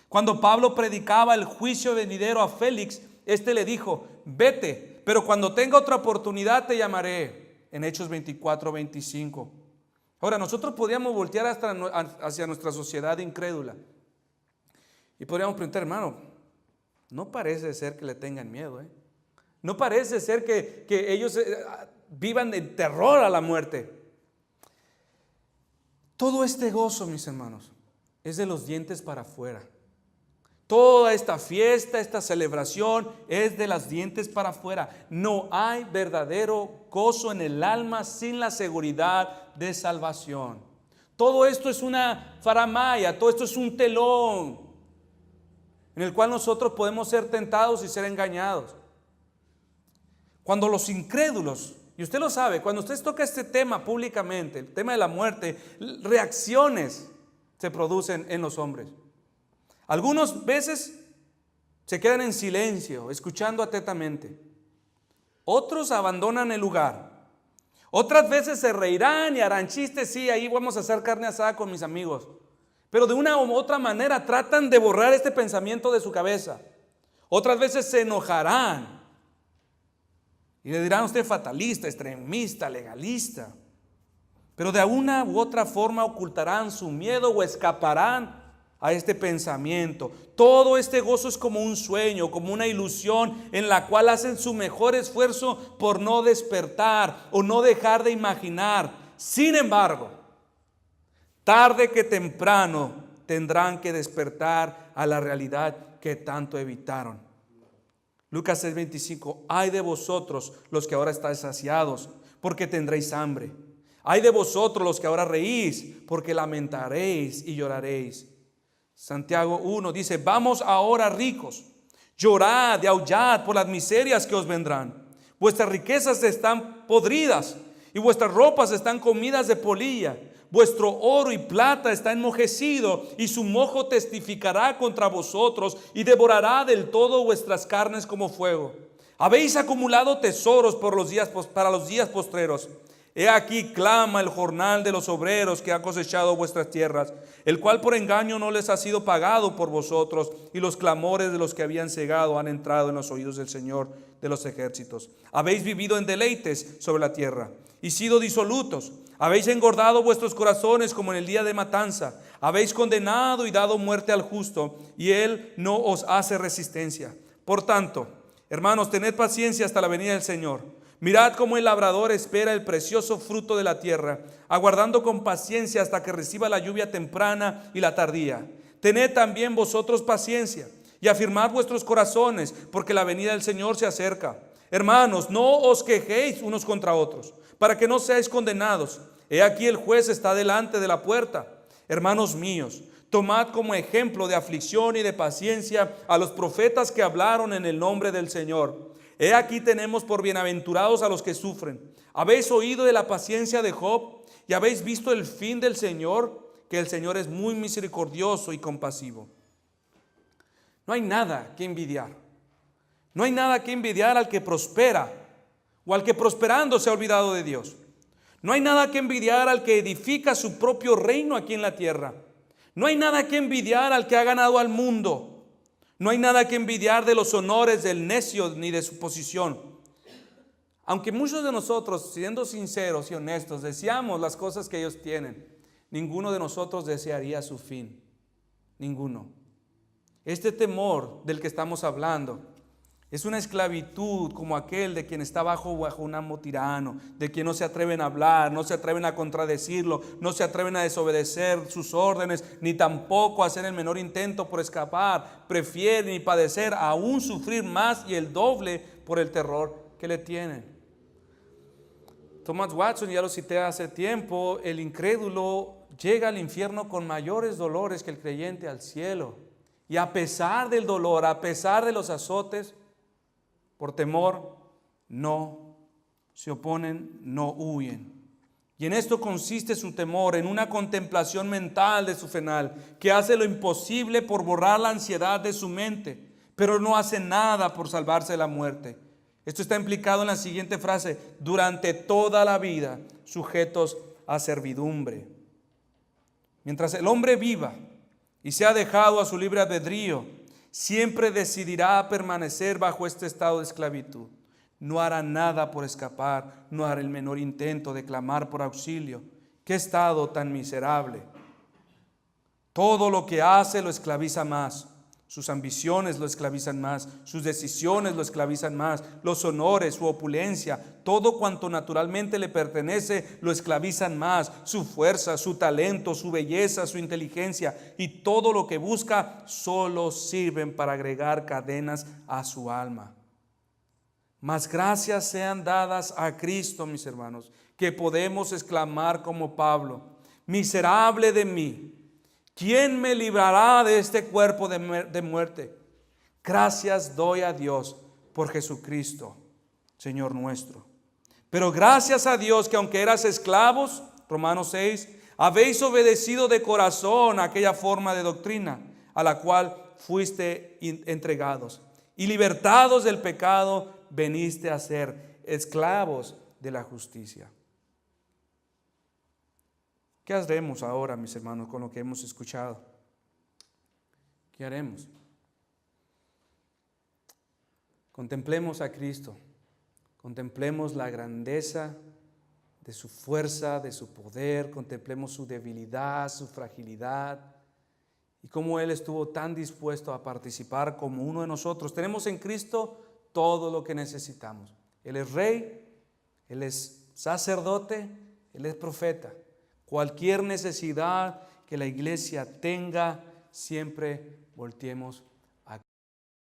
Cuando Pablo predicaba el juicio venidero a Félix, este le dijo: vete, pero cuando tenga otra oportunidad te llamaré. En Hechos 24:25. Ahora, nosotros podríamos voltear hacia nuestra sociedad incrédula y podríamos preguntar: hermano, no parece ser que le tengan miedo, ¿eh? No parece ser que ellos vivan en terror a la muerte. Todo este gozo, mis hermanos, es de los dientes para afuera. Toda esta fiesta, esta celebración es de los dientes para afuera. No hay verdadero gozo en el alma sin la seguridad de salvación. Todo esto es una faramaya, todo esto es un telón en el cual nosotros podemos ser tentados y ser engañados. Cuando los incrédulos, y usted lo sabe, cuando usted toca este tema públicamente, el tema de la muerte, reacciones se producen en los hombres. Algunas veces se quedan en silencio, escuchando atentamente. Otros abandonan el lugar. Otras veces se reirán y harán chistes: sí, ahí vamos a hacer carne asada con mis amigos. Pero de una u otra manera tratan de borrar este pensamiento de su cabeza. Otras veces se enojarán y le dirán: usted fatalista, extremista, legalista. Pero de una u otra forma ocultarán su miedo o escaparán a este pensamiento. Todo este gozo es como un sueño, como una ilusión en la cual hacen su mejor esfuerzo por no despertar o no dejar de imaginar. Sin embargo, tarde que temprano tendrán que despertar a la realidad que tanto evitaron. Lucas 6:25. Ay de vosotros los que ahora estáis saciados, porque tendréis hambre. Ay de vosotros los que ahora reís, porque lamentaréis y lloraréis. Santiago 1 dice: vamos ahora, ricos, llorad y aullad por las miserias que os vendrán. Vuestras riquezas están podridas y vuestras ropas están comidas de polilla. Vuestro oro y plata está enmojecido, y su mojo testificará contra vosotros y devorará del todo vuestras carnes como fuego. Habéis acumulado tesoros para los días postreros. He aquí clama el jornal de los obreros que ha cosechado vuestras tierras, el cual por engaño no les ha sido pagado por vosotros, y los clamores de los que habían cegado han entrado en los oídos del Señor de los ejércitos. Habéis vivido en deleites sobre la tierra y sido disolutos. Habéis engordado vuestros corazones como en el día de matanza. Habéis condenado y dado muerte al justo, y él no os hace resistencia. Por tanto, hermanos, tened paciencia hasta la venida del Señor. Mirad cómo el labrador espera el precioso fruto de la tierra, aguardando con paciencia hasta que reciba la lluvia temprana y la tardía. Tened también vosotros paciencia y afirmad vuestros corazones, porque la venida del Señor se acerca. Hermanos, no os quejéis unos contra otros, para que no seáis condenados. He aquí el juez está delante de la puerta. Hermanos míos, tomad como ejemplo de aflicción y de paciencia a los profetas que hablaron en el nombre del Señor. He aquí tenemos por bienaventurados a los que sufren. Habéis oído de la paciencia de Job y habéis visto el fin del Señor, que el Señor es muy misericordioso y compasivo. No hay nada que envidiar. No hay nada que envidiar al que prospera o al que prosperando se ha olvidado de Dios. No hay nada que envidiar al que edifica su propio reino aquí en la tierra. No hay nada que envidiar al que ha ganado al mundo. No hay nada que envidiar de los honores del necio ni de su posición. Aunque muchos de nosotros, siendo sinceros y honestos, deseamos las cosas que ellos tienen, ninguno de nosotros desearía su fin. Ninguno. Este temor del que estamos hablando es una esclavitud como aquel de quien está bajo un amo tirano, de quien no se atreven a hablar, no se atreven a contradecirlo, no se atreven a desobedecer sus órdenes, ni tampoco a hacer el menor intento por escapar. Prefieren y padecer, aún sufrir más y el doble por el terror que le tienen. Thomas Watson, ya lo cité hace tiempo, el incrédulo llega al infierno con mayores dolores que el creyente al cielo. Y a pesar del dolor, a pesar de los azotes, por temor, no se oponen, no huyen. Y en esto consiste su temor, en una contemplación mental de su final, que hace lo imposible por borrar la ansiedad de su mente, pero no hace nada por salvarse de la muerte. Esto está implicado en la siguiente frase: durante toda la vida sujetos a servidumbre. Mientras el hombre viva y sea dejado a su libre albedrío, siempre decidirá permanecer bajo este estado de esclavitud. No hará nada por escapar, no hará el menor intento de clamar por auxilio. ¡Qué estado tan miserable! Todo lo que hace lo esclaviza más. Sus ambiciones lo esclavizan más, sus decisiones lo esclavizan más, los honores, su opulencia, todo cuanto naturalmente le pertenece lo esclavizan más, su fuerza, su talento, su belleza, su inteligencia y todo lo que busca solo sirven para agregar cadenas a su alma. Mas gracias sean dadas a Cristo, mis hermanos, que podemos exclamar como Pablo: miserable de mí, ¿quién me librará de este cuerpo de muerte? Gracias doy a Dios por Jesucristo, Señor nuestro. Pero gracias a Dios que aunque eras esclavos, Romanos 6, habéis obedecido de corazón a aquella forma de doctrina a la cual fuiste entregados. Y libertados del pecado, veniste a ser esclavos de la justicia. ¿Qué haremos ahora, mis hermanos, con lo que hemos escuchado? ¿Qué haremos? Contemplemos a Cristo, contemplemos la grandeza de su fuerza, de su poder, contemplemos su debilidad, su fragilidad y cómo Él estuvo tan dispuesto a participar como uno de nosotros. Tenemos en Cristo todo lo que necesitamos. Él es rey, Él es sacerdote, Él es profeta. Cualquier necesidad que la iglesia tenga, siempre volteemos